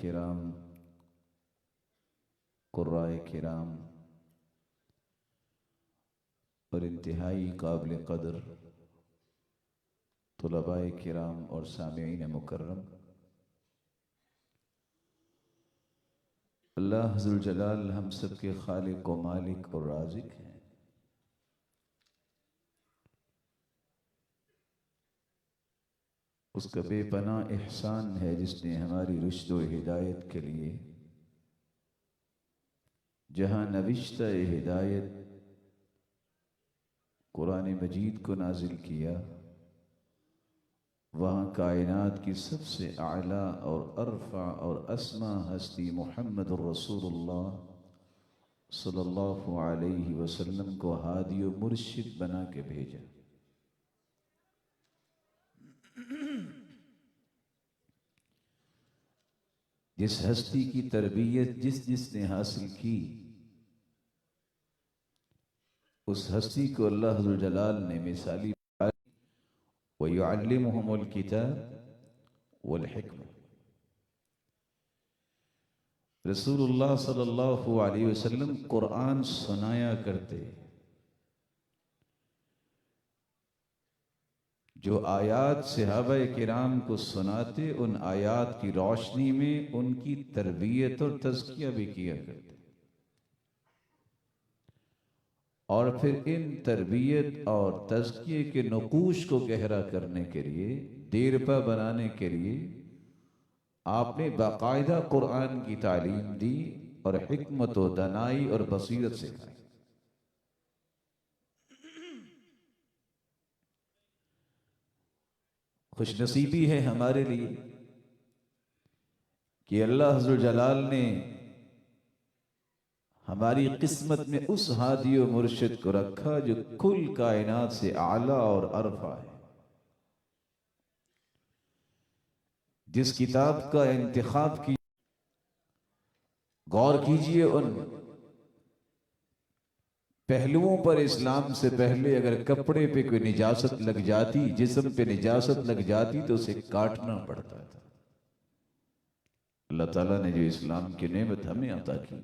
किराम, कुर्राए किराम और इंतहाई काबिल कदर तुलबाए किराम और सामिईन मुकर्रम, अल्लाह ज़ुल जलाल हम सब के खालिक व मालिक और राज़िक हैं। उसका बेपनाह एहसान है जिसने हमारी रुश्द व हिदायत के लिए जहाँ नविश्ता हिदायत कुरान मजीद को नाजिल किया, वहाँ कायनात की सबसे आला और अरफा और अस्मा हस्ती मुहम्मद रसूलुल्लाह सल्लल्लाहु अलैहि वसल्लम को हादी व मुर्शिद बना के भेजा। जिस हस्ती की तरबियत जिसने हासिल की, उस हस्ती को अल्लाह ज़ुल जलाल ने मिसाली व युअल्लिमुहुमुल किताब वल हिकमा। रसूलुल्लाह सल्लल्लाहु अलैहि वसल्लम कुरान सुनाया करते। जो आयात सहाबा किराम को सुनाते, उन आयात की रोशनी में उनकी तरबियत और तज़किया भी किया करते, और फिर इन तरबियत और तज़किये के नकूश को गहरा करने के लिए, देरपा बनाने के लिए आपने बाकायदा कुरान की तालीम दी और हिकमत व दनाई और बसीरत सिखाई। खुशनसीबी है हमारे लिए कि अल्लाह ज़ुल जलाल ने हमारी किस्मत में उस हादी व मुर्शिद को रखा जो कुल कायनात से आला और अरफा है। जिस किताब का इंतिखाब की, गौर कीजिए उन पहलुओं पर। इस्लाम से पहले अगर कपड़े पे कोई निजासत लग जाती, जिस्म पे निजासत लग जाती, तो उसे काटना पड़ता था। अल्लाह ताला ने जो इस्लाम की नेमत हमें अता की,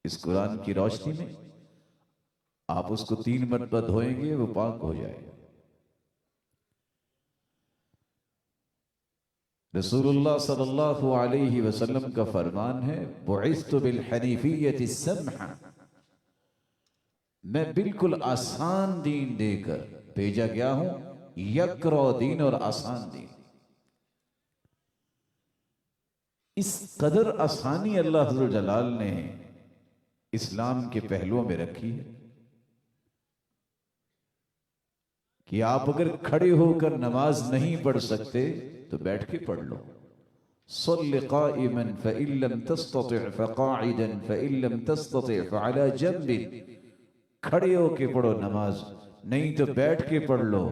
इस कुरान की रोशनी में आप उसको 3 मरतबा धोएंगे, वो पाक हो जाएगा। रसूलुल्लाह सल्लल्लाहु अलैहि वसल्लम का फरमान है, बुइस्तु बिल हनीफिय्यति सम्हा, मैं बिल्कुल आसान दीन देकर भेजा गया हूं, यकरो दीन और आसान दीन। इस कदर आसानी अल्लाह ज़ुल जलाल ने इस्लाम के पहलुओं में रखी है कि आप अगर खड़े होकर नमाज नहीं पढ़ सकते तो बैठ के पढ़ लो। सल्लि क़ाइमन फ़इन लम तस्तति' फ़क़ाइदन फ़इन लम तस्तति' फ़अला जंबिन, खड़े होके पढ़ो नमाज, नहीं तो बैठ के पढ़ लो।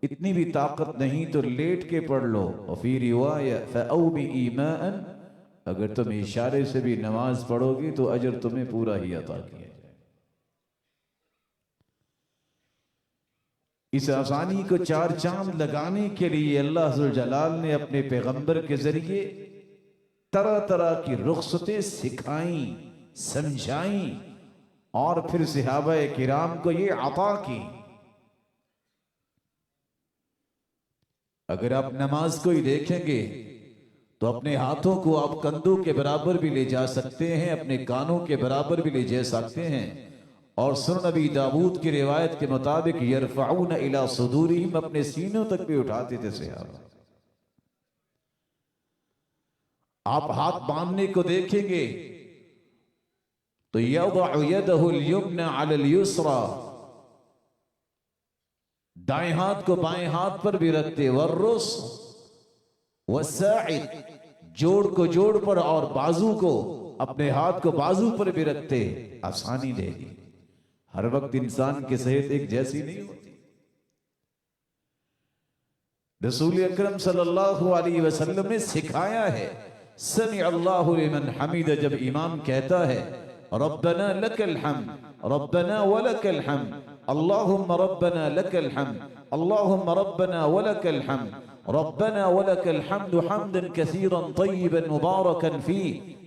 इतनी भी ताकत नहीं तो लेट के पढ़ लो। और फ़ी रिवाया फ़अउमि ईमाअन, अगर तुम इशारे से भी नमाज पढ़ोगे तो अजर तुम्हें पूरा ही अता किया जाए। इस आसानी को चार चांद लगाने के लिए अल्लाह ज़ुल जलाल ने अपने पैगंबर के जरिए तरह तरह की रुखसतें सिखाई, समझाई और फिर सहाबा किराम को ये अता की। अगर आप नमाज को ही देखेंगे तो अपने हाथों को आप कंधों के बराबर भी ले जा सकते हैं, अपने कानों के बराबर भी ले जा सकते हैं। और सुन नबी दाऊद की रिवायत के मुताबिक यरफ़ऊन इला सुदूरिहिम, अपने सीनों तक भी उठाते थे सहाबा। आप हाथ बांधने को देखेंगे तो यदअ यदहुल युमना अलल युसरा, दाएं हाथ को बाएं हाथ पर भी रखते, वर्रुस वसाइद, जोड़ को जोड़ पर और बाजू को, अपने हाथ को बाजू पर भी रखते। आसानी देगी, हर वक्त इंसान की सेहत एक जैसी नहीं होती। रसूल अकरम सल्लल्लाहु अलैहि वसल्लम ने सिखाया है, समी अल्लाहु लिमन हमीद, जब इमाम कहता है रब्बना लकल हम्द, रब्बना वलकल हम्द, अल्लाहुम्मा रब्बना लकल हम्द, अल्लाहुम्मा रब्बना वलकल हम्द, रब्बना वलकल हम्दु हम्दन कसीरन तय्यिबन मुबारकन फी।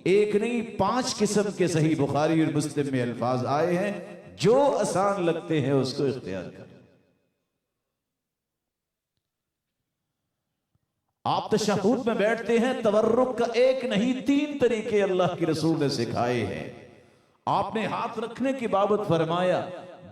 एक नहीं 5 किस्म के सही बुखारी और मुस्लिम में अल्फाज आए हैं। जो आसान लगते हैं उसको इख्तियार करें। आप तशहुद में बैठते हैं, तवर्रुक का एक नहीं 3 तरीके अल्लाह के रसूल ने सिखाए हैं। आपने हाथ रखने की बाबत फरमाया,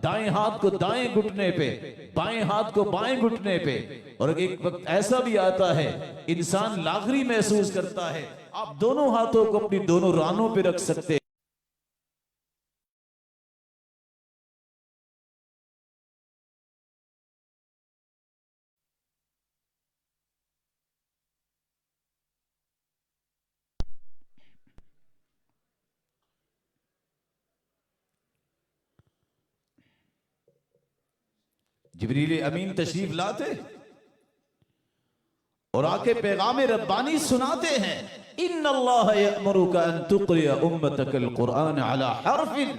दाएं हाथ को दाएं घुटने पे, बाएं हाथ को बाएं घुटने पे। और एक वक्त ऐसा भी आता है इंसान लागरी महसूस करता है, आप दोनों हाथों को अपनी दोनों रानों पे रख सकते हैं। जिब्रील अमीन तशरीफ लाते और आके पैगाम रब्बानी सुनाते हैं, इन्नल्लाह यअमुरुका अन तुक़रिअ उम्मतकल कुरआन अला हर्फिन।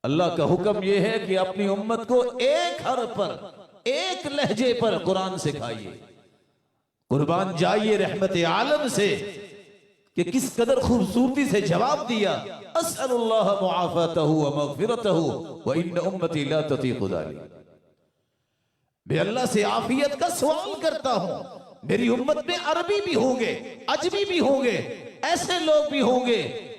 अल्लाह का हुक्म यह है कि अपनी उम्मत को एक हर्फ पर, एक लहजे पर कुरान सिखाइए। कुर्बान जाइए रहमत आलम से कि किस कदर खूबसूरती से जवाब दिया, अस्अलुल्लाह मुआफ़तहु व मग़फ़िरतहु व इन्न उम्मती ला ततीक़ु ज़ालिक। मैं अल्लाह से आफियत का सवाल करता हूं। मेरी उम्मत में अरबी भी होंगे, अजमी भी होंगे, ऐसे लोग भी होंगे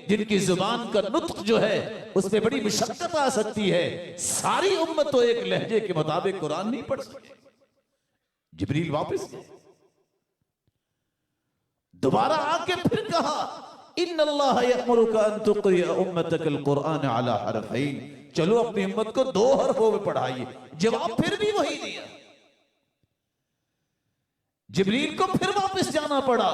जिनकी जुबान का नुत्क जो है उसमें बड़ी मुशक्कत आ सकती है। सारी उम्मत तो एक लहजे के मुताबिक कुरान नहीं पढ़ सकती। जिब्रील वापस दोबारा आके फिर कहा, इन्नल्लाह यअमुरुका अन तुक़रिअ उम्मतकल कुरआन अला हरफैन। चलो अपनी उम्मत को 2 हरफों में पढ़ाइए। जवाब फिर भी वही दिया। जिब्रील को फिर वापस जाना पड़ा,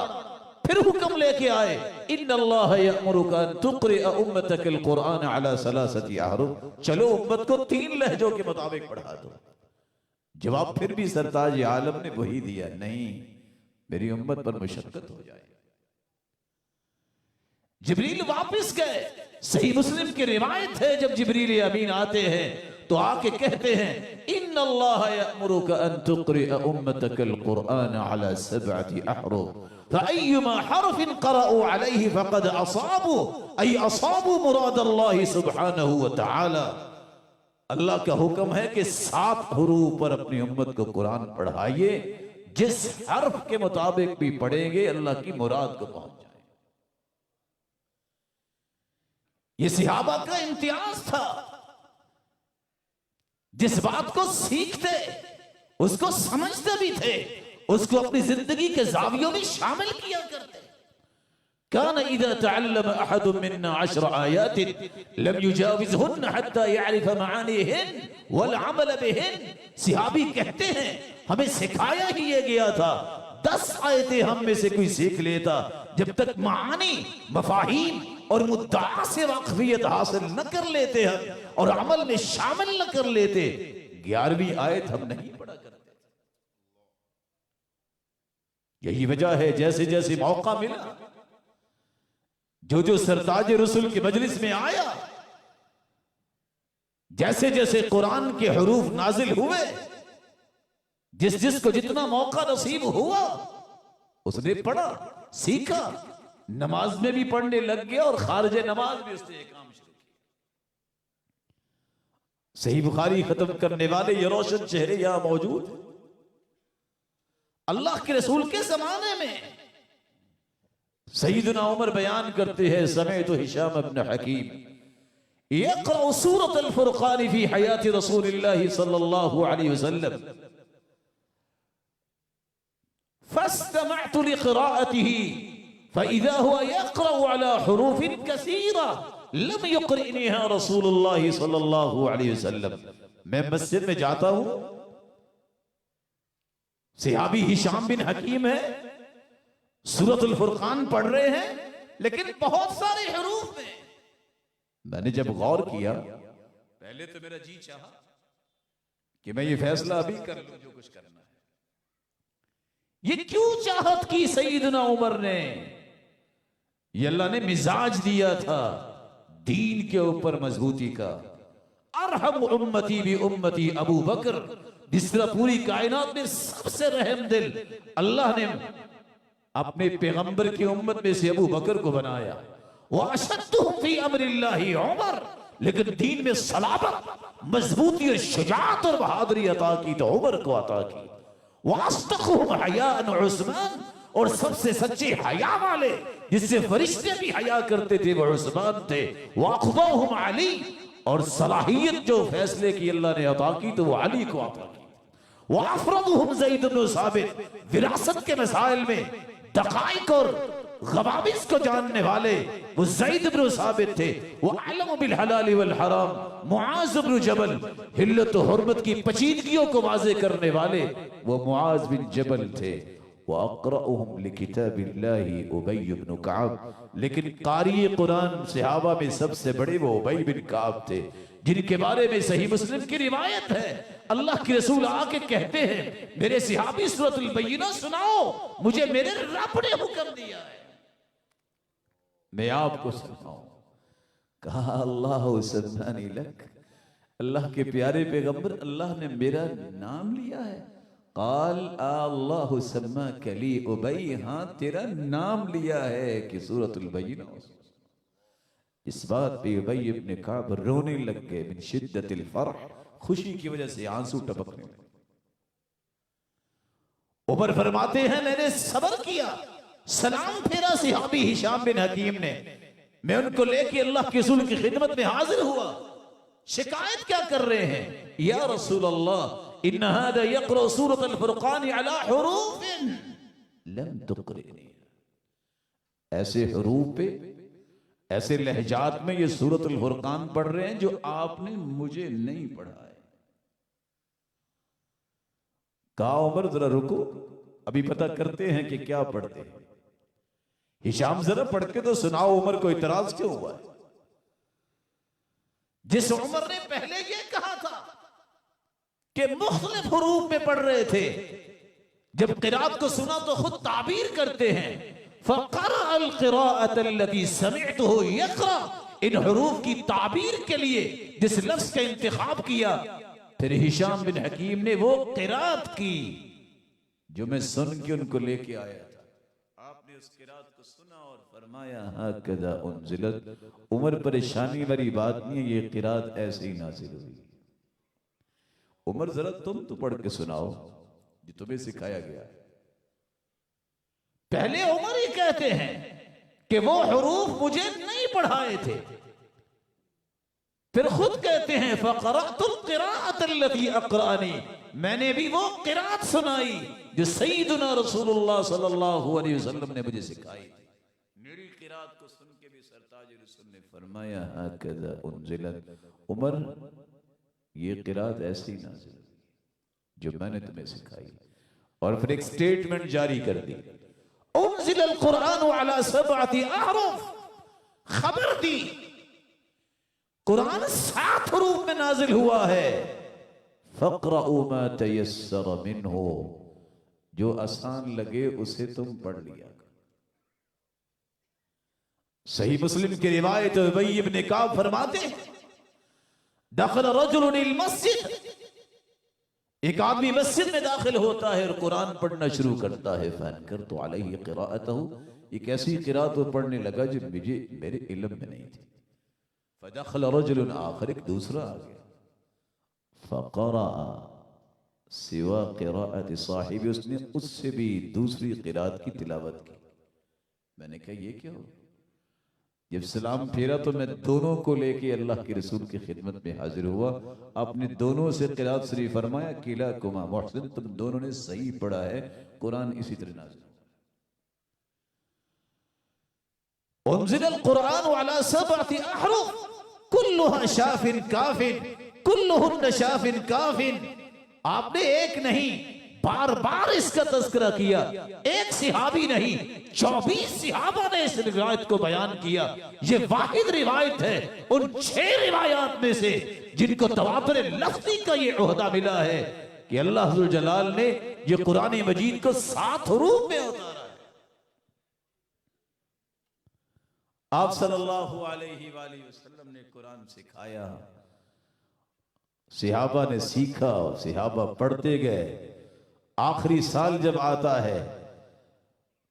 फिर हुक्म लेके आए, इन्नल्लाह यअमुरुका अन तुक़रिअ उम्मतकल कुरआन अला सलासति अहरुफ। चलो उम्मत को 3 लहजों के मुताबिक पढ़ा दो। जवाब फिर भी सरताज आलम ने वही दिया, नहीं, मेरी उम्मत पर मुशक्कत हो जाए। जिब्रील वापस गए। सही मुस्लिम की रिवायत है, जब जिब्रील अमीन आते हैं तो आके कहते हैं, इन्नल्लाह यअमुरुका अन तुक़रिअ उम्मतकल कुरआन अला 7 अहरुफ फअय्युमा हर्फिन क़रअू अलैहि फ़क़द असाबू, अय असाबू मुरादल्लाहि सुब्हानहु व तआला। अल्लाह का हुक्म है कि 7 हुरूफ पर अपनी उम्मत को कुरान पढ़ाइए। जिस हर्फ के मुताबिक भी पढ़ेंगे अल्लाह की मुराद को पहुंच जाए। ये सहाबा का इम्तियाज था। जिस बात को सीखते उसको समझते भी थे, उसको अपनी जिंदगी के जावियों में शामिल किया करते। कान इज़ा तअल्लम अहदुम मिन्ना 10 आयातिन लम युजाविज़हुन्न हत्ता यअरिफ मआनिहिन वल अमल बिहिन। सहाबी कहते हैं, हमें सिखाया ही ये गया था, 10 आयतें हम में से कोई सीख लेता, जब तक मानी, मफाहीम और मुद्दा से वाकफियत हासिल न कर लेते हैं और अमल में शामिल न कर लेते, 11वीं आयत हम नहीं पढ़ा करते। यही वजह है जैसे जैसे मौका मिला, जो जो सरताज रसूल की मजलिस में आया, जैसे जैसे कुरान के हरूफ नाजिल हुए, जिस जिसको जितना मौका नसीब हुआ उसने पढ़ा, सीखा, नमाज में भी पढ़ने लग गया और खारिज नमाज भी उसने ये काम शुरू किया। सही बुखारी खत्म करने वाले ये रोशन चेहरे यहां मौजूद हैं। अल्लाह के रसूल के जमाने में सईदना उमर बयान करते हैं, समय तो हिशाम इब्न हकीम यक़रअ सूरत अल-फुरक़ान फी हयात रसूलिल्लाह सल्लल्लाहु अलैहि वसल्लम फस्तमअतु लिक़राअतिही फ़इज़ा हुवा यक़रअु अला हुरूफ़िन कसीरा लम युक़रिनिहा रसूलुल्लाह सल्लल्लाहु अलैहि वसल्लम। मैं मस्जिद में जाता हूं, सहाबी हिशाम बिन हकीम है, सूरतुल फुरकान पढ़ रहे हैं, लेकिन बहुत सारे हरूफ में मैंने जब गौर किया, पहले तो मेरा जी चाहा कि मैं ये फैसला अभी कर लूं जो कुछ करना है। ये क्यों चाहत की सईदना उमर ने? ये अल्लाह ने मिजाज दिया था दीन के ऊपर मजबूती का। अरहम उम्मती भी उम्मती अबू बकर, जिस तरह पूरी कायनात में सबसे रहम दिल अल्लाह ने अपने पैगंबर की उम्मत में से अबू बकर को बनाया। वअशद्दुहुम फी अम्रिल्लाहि उमर, लेकिन दीन में सलाबत, मजबूती और शुजाअत और बहादुरी अता की तो उमर को अता की। वअस्तक़ुहुम हयाअन उस्मान, और सबसे सच्चे हया वाले जिससे फरिश्ते भी हया करते थे वो उस्मान थे। वअक़बाहुम अली, और सलाहियत जो फैसले की अल्लाह ने अता की तो वो अली को अता की। वअफ़रदुहुम ज़ैद इब्न साबित, विरासत के मसाइल में दक़ाइक़ और गवाबिस को जानने वाले वो ज़ैद इब्न साबित थे। वो अलम बिल हलाल वल हराम मुआज़ इब्न जबल, हिल्लत और हुर्मत की पेचीदगियों को वाज़े करने वाले वो मुआज़ बिन जबल थे। वअक़रअहुम लिकिताबिल्लाहि उबय इब्न कअब, लेकिन कारी कुरान सहाबा में सबसे बड़े वो उबय बिन कअब थे, जिनके बारे में सही मुस्लिम की रिवायत है। अल्लाह के रसूल आके कहते हैं, मेरे सहाबी सूरतुल बय्यिना सुनाओ, मुझे मेरे रब ने हुक्म दिया है मैं आपको सुनाऊं। कहा अल्लाह सन्नानी लक, अल्लाह के प्यारे पैगंबर अल्लाह ने मेरा नाम लिया है। काल अल्लाह सम्मा कली उबई, हाँ तेरा नाम लिया है कि सूरतुल बय्यिना। इस बात पे उबय इब्न कअब रोने लग गए, मिन शिद्दतिल फरह, खुशी की वजह से आंसू टपकने लगे। उमर फरमाते हैं मैंने सब्र किया, सलाम फेरा सहाबी हिशाम बिन हकीम ने, मैं उनको लेके अल्लाह के रसूल की खिदमत में हाजिर हुआ। शिकायत क्या कर रहे हैं? या रसूल अल्लाह इन्न हादा यक़रा सूरतुल फुरक़ान अला हुरूफिन लम तुक़रिनी, ऐसे हुरूफ पे, ऐसे लहजात में ये सूरतुल फुरक़ान पढ़ रहे हैं जो आपने मुझे नहीं पढ़ा है। कहा उमर जरा रुको, अभी पता करते हैं कि क्या पढ़ते हैं। हिशाम जरा पढ़ के तो सुनाओ, उमर को इतराज क्यों हुआ है? जिस उमर ने पहले ये कहा था कि मुख्तलिफ हुरूफ में पढ़ रहे थे, जब क़िराअत को सुना तो खुद ताबीर करते हैं, फ़क़रअ अल-क़िराअत अल्लती समिअतहु यक़रा, इन हुरूफ की ताबीर के लिए जिस लफ्ज़ का इंतखाब किया, फिर हिशाम बिन हकीम ने वो क़िराअत की जो मैं सुन के उनको लेके आया था। आपने उस क़िराअत को सुना और फरमाया हकज़ा उन्ज़िलत। उमर परेशानी वाली बात नहीं है, ये क़िराअत ऐसे ही नाज़िल हुई। उमर जरा तुम तो पढ़ के सुनाओ जो तुम्हें सिखाया गया है। पहले उमर ही कहते हैं कि वो हुरूफ मुझे नहीं पढ़ाए थे, फिर खुद कहते हैं फ़क़रअतुल क़िराअत अल्लती अक़रानी, मैंने भी वो क़िराअत सुनाई जो सय्यदुना रसूलुल्लाह सल्लल्लाहु अलैहि वसल्लम ने मुझे सिखाई। मेरी क़िराअत को सुन के भी सरताज रसूल ने फरमाया हकज़ा उन्ज़िलत, उमर ये क़िराअत ऐसी नाज़िल हुई जो मैंने तुम्हें सिखाई। और फिर एक स्टेटमेंट जारी कर दी, उन्ज़िलल क़ुरआन अला सबअति अहरुफ, खबर दी कुरान 7 हुरूफ में नाजिल हुआ है। फ़क़रअू मा तयस्सर मिन्हु, जो आसान लगे उसे तुम पढ़ लिया। सही मुस्लिम की रिवायत उबय इब्न कअब फरमाते हैं, दखल रजुलन अल मस्जिद, एक आदमी मस्जिद में दाखिल होता है और कुरान पढ़ना शुरू करता है। फ़अनकरतु अलैहि क़िराअतहु, एक ऐसी क़िराअत वो पढ़ने लगा जो मेरे इल्म में नहीं थी। फ़दखल रजुलन आखर, एक दूसरा आ गया। फ़क़रा सिवा क़िराअत साहिब, उसने उससे भी दूसरी क़िराअत की तिलावत की। मैंने कहा ये क्या हो? जब सलाम फेरा तो मैं दोनों को लेके अल्लाह के रसूल की खिदमत में हाजिर हुआ। आपने दोनों से क़िराअत शरीफ फरमाया, किला कुमा मुहसिन, तुम दोनों ने सही पढ़ा है, कुरान इसी तरह नाज़िल हुआ। उन्ज़िलल कुरान अला सबअति अहरुफ कुल्लुहा शाफिन काफिन कुल्लुहुन्ना शाफिन काफिन। आपने एक नहीं बार बार इसका तज़किरा किया, एक सिहाबी नहीं 24 सिहाबा ने इस रिवायत को बयान किया। ये वाहिद रिवायत है उन 6 रिवायात में से जिनको तवातुर लफ्ज़ी का ये ओहदा मिला है कि अल्लाह ज़ुल जलाल ने ये कुरान मजीद को 7 हरूफ में उतारा है। आप सल्लल्लाहु अलैहि वसल्लम ने कुरान सिखाया, सिहाबा ने सीखा, सिहाबा पढ़ते गए। आखिरी साल जब आता है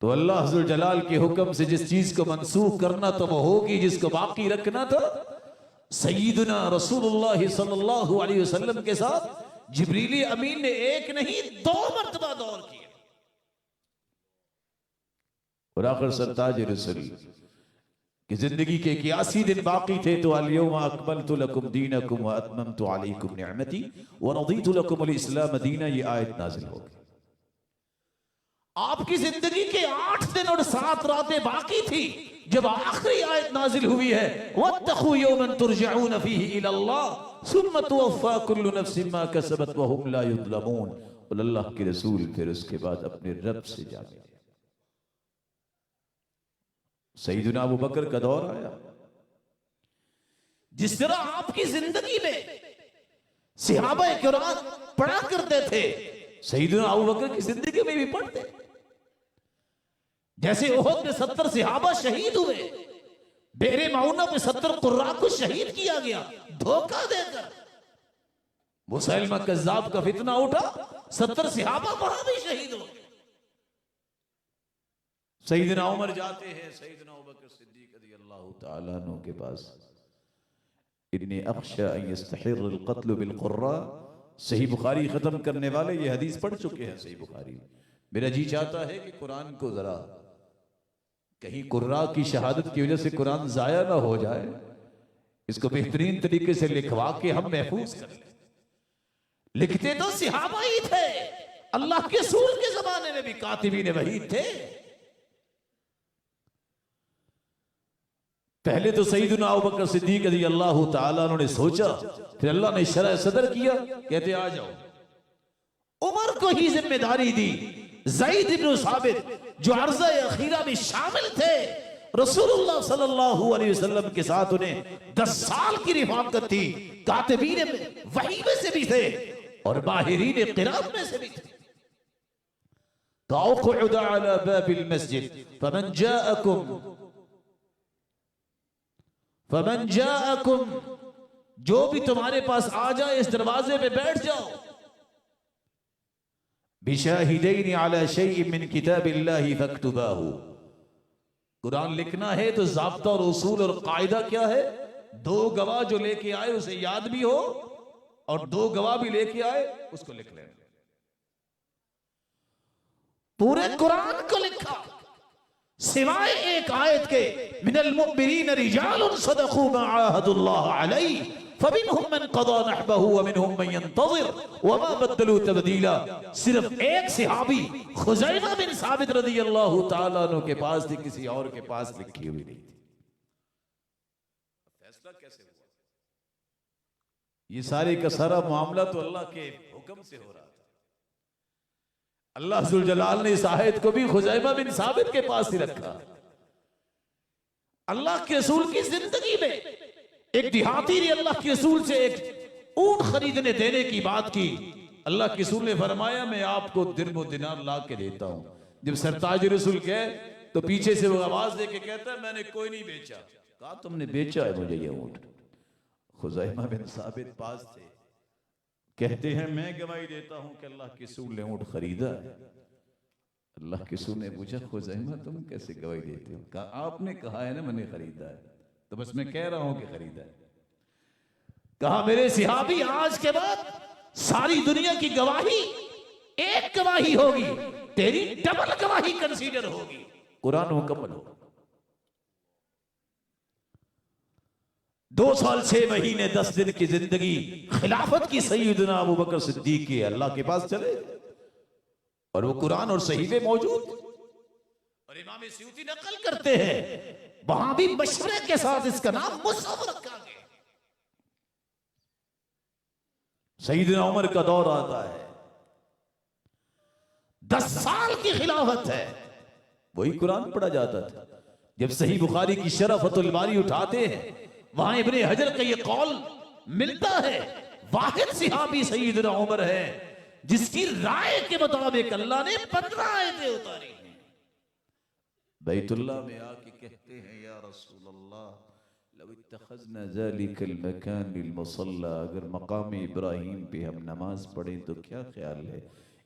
तो अल्लाह ज़ुल जलाल के हुक्म से जिस चीज को मंसूख करना तो वो होगी, जिसको बाकी रखना था। सय्यदुना रसूलुल्लाह सल्लल्लाहु अलैहि वसल्लम के साथ जिब्रील अमीन ने एक नहीं 2 मर्तबा दौर किया। और आखिर सरताज रसूल कि जिंदगी के 81 दिन बाकी थे तो अल-यौमा अकमलतु लकुम दीनकुम व अतममतु अलैकुम निअमती व रदीतु लकुमुल इस्लाम दीना, ये आयत नाज़िल हो गई। आपकी जिंदगी के 8 दिन और 7 रातें बाकी थी जब आखिरी आयत नाज़िल हुई है, वत्तखू यौमन तुरजऊन फीही इलल्लाह सुम्मा तुवफ़्फ़ा कुल्लु नफ्सिन मा कसबत व हुम ला युज़लमून। और अल्लाह के रसूल फिर उसके बाद अपने रब से जा मिले। सैयदना अबू बकर का दौर आया। जिस तरह आपकी जिंदगी में सहाबा किराम पढ़ा करते थे, सैयदना अबू बकर की जिंदगी में भी पढ़ते। जैसे उहद में 70 सहाबा शहीद हुए, बेरे माउना पे 70 कुर्रा को शहीद किया गया धोखा देकर। मुसैलमा कज़्ज़ाब का फितना उठा, 70 सहाबा वहां भी शहीद हो गए। सैयदना उमर जाते हैं सैयदना अबू बकर सिद्दीक रज़ियल्लाहु ताला अन्हु के पास, इन्नी अख्शा अन यस्तहिर अल-क़त्ल बिल-क़ुर्रा। सही बुखारी खत्म करने वाले ये हदीस पढ़ चुके हैं सही बुखारी। मेरा जी चाहता है कि कुरान को जरा कहीं कुर्रा की शहादत की वजह से कुरान जाया ना हो जाए, इसको बेहतरीन तरीके से लिखवा के हम महफूज कर लें। लिखते तो सहाबा ही थे, अल्लाह के रसूल के जमाने में भी कातिबीन वही थे। पहले तो सैयदना अबू बकर सिद्दीक रज़ियल्लाहु ताला अन्हु ने सोचा, फिर अल्लाह ने शरह सदर किया, कहते आ जाओ। उमर को ही जिम्मेदारी दी। ज़ैद इब्न साबित जो अर्ज़ा अखीरा में शामिल थे, रसूलुल्लाह सल्लल्लाहु अलैहि वसल्लम के साथ उन्हें 10 साल की रिफाकत थी। कातिबीन वही में से भी थे और माहिरीन क़िराअत में से भी थे। क़उद अला बाबिल मस्जिद फमन जाअकुम, जो भी तुम्हारे पास आ जाए इस दरवाजे पे बैठ जाओ। बिशाहिदैन अला शैइन मिन किताबिल्लाहि फक्तुबाहु। कुरान लिखना है तो ज़ाब्ता और उसूल और कायदा क्या है? 2 गवाह जो लेके आए उसे याद भी हो और 2 गवाह भी लेके आए उसको लिख लेना। पूरे कुरान को लिखा सिवाय एक आयत के, मिनल मुमिनीन रिजालुन सदक़ू मा आहदुल्लाह अलैहि फमिनहुम मन क़दा नहबहु व मिनहुम मन यंतज़िर व मा बद्दलू तब्दीला। सिर्फ एक सहाबी खुज़ैमा बिन साबित रज़ियल्लाहु ताला अन्हु के पास थी, किसी और के पास लिखी हुई नहीं थी। फैसला कैसे हुआ? ये सारे का सारा मामला तो अल्लाह के हुक्म से हो रहा था। अल्लाह ज़ुल जलाल ने इस आयत को भी खुज़ैमा बिन साबित के पास ही रखा। अल्लाह के रसूल की जिंदगी में एक देहाती ने अल्लाह के रसूल से एक ऊंट खरीदने देने की बात की। अल्लाह के रसूल ने फरमाया मैं आपको दिरहम दिनार ला के देता हूं। जब सरताज रसूल कहे तो पीछे से वो आवाज दे के कहता है मैंने कोई नहीं बेचा। कहा तुमने बेचा है मुझे ये ऊंट। खुज़ैमा बिन साबित पास थे, कहते हैं मैं गवाही देता हूं कि अल्लाह के रसूल ने ऊंट खरीदा है। अल्लाह के रसूल ने पूछा खुज़ैमा तुम कैसे गवाही देते हो? कहा आपने कहा है ना मैंने खरीदा है, तो बस मैं कह रहा हूं कि खरीदा है। कहा मेरे सहाबी आज के बाद सारी दुनिया की गवाही एक गवाही होगी, तेरी डबल गवाही कंसीडर होगी। कुरान मुकम्मल हो। 2 साल 6 महीने 10 दिन की जिंदगी खिलाफत की सैयदना अबू बकर सिद्दीक के अल्लाह के पास चले, और वो कुरान और सहीफे मौजूद। और इमाम स्यूती नकल करते हैं वहां भी मशवरे के साथ इसका नाम मुसहफ रखा गया। सैयदना उमर का दौर आता है, 10 साल की खिलाफत है, वही कुरान पढ़ा जाता था। जब सही बुखारी की शरह फतुल बारी उठाते हैं, वहां इब्ने हजर का ये कौल मिलता है, वाहिद सिहाबी सैयदना उमर है जिसकी राय के मुताबिक अल्लाह ने 15 आयतें उतारी। बैतुल्लाह में आके कहते हैं, या रसूल अल्लाह लव इत्तखज़ना ज़ालिकल मकान लिल मुसल्ला, अगर मकाम इब्राहिम पे हम नमाज पढ़ें तो क्या ख्याल है।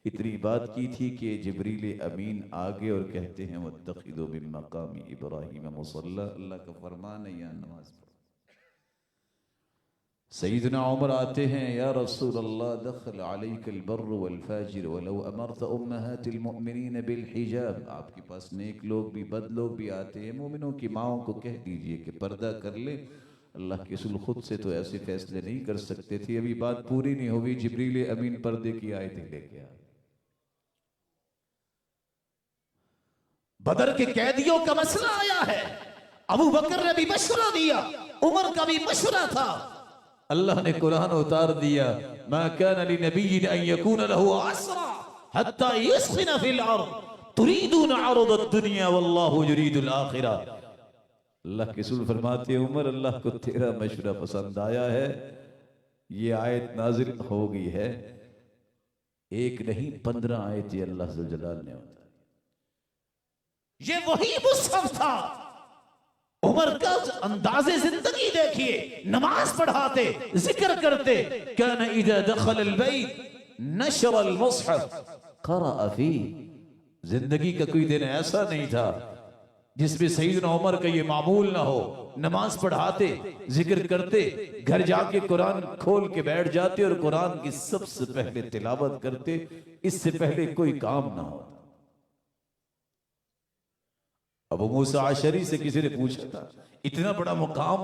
इतनी बात की थी कि जिब्रील अमीन आगे और कहते हैं वत्तखिज़ू मिन मकाम इब्राहिम मुसल्ला, अल्लाह का फरमान है यहाँ नमाज पढ़ो। सैयदना उमर आते हैं, या रसूल अल्लाह दखल अलैकल बर्र वल फाजिर वलौ अमरत उम्महातिल मुमिनीन बिल हिजाब, आपके पास नेक लोग भी बद लोग भी आते हैं, मोमिनों की माओं को कह दीजिए कि पर्दा कर ले। अल्लाह के रसूल खुद से तो ऐसे फैसले नहीं कर सकते थे, अभी बात पूरी नहीं हुई, जिब्रील अमीन पर्दे की आयतें लेके आए। बदर के कैदियों का मसला आया है, अबू बकर ने भी मशवरा दिया, उमर का भी मशवरा था, अल्लाह ने कुरान उतार दिया, मा कान लिनबिय्यिन अन यकून लहु असरा हत्ता युस्खिना फिल अर्द तुरीदून अरद दुनिया वल्लाहु युरीदुल आखिरा। अल्लाह के रसूल फरमाते, उमर अल्लाह को तेरा मशवरा पसंद आया है, ये आयत नाजिल हो गई है, एक नहीं 15 आयतें अल्लाह ज़ुल जलाल ने उतारी। ये वही मुसहफ था। उमर का अंदाज़े जिंदगी देखिए, नमाज पढ़ाते, जिक्र करते, कान इज़ा दखल अल बैत नशर अल मुसहफ क़रअ फी। जिंदगी का कोई दिन ऐसा नहीं था जिसमें सैयदना उमर का ये मामूल ना हो, नमाज पढ़ाते, जिक्र करते, घर जाके कुरान खोल के बैठ जाते और कुरान की सबसे पहले तिलावत करते, इससे पहले कोई काम ना हो। अबू मूसा अशरी से किसी ने पूछा था, इतना बड़ा मुकाम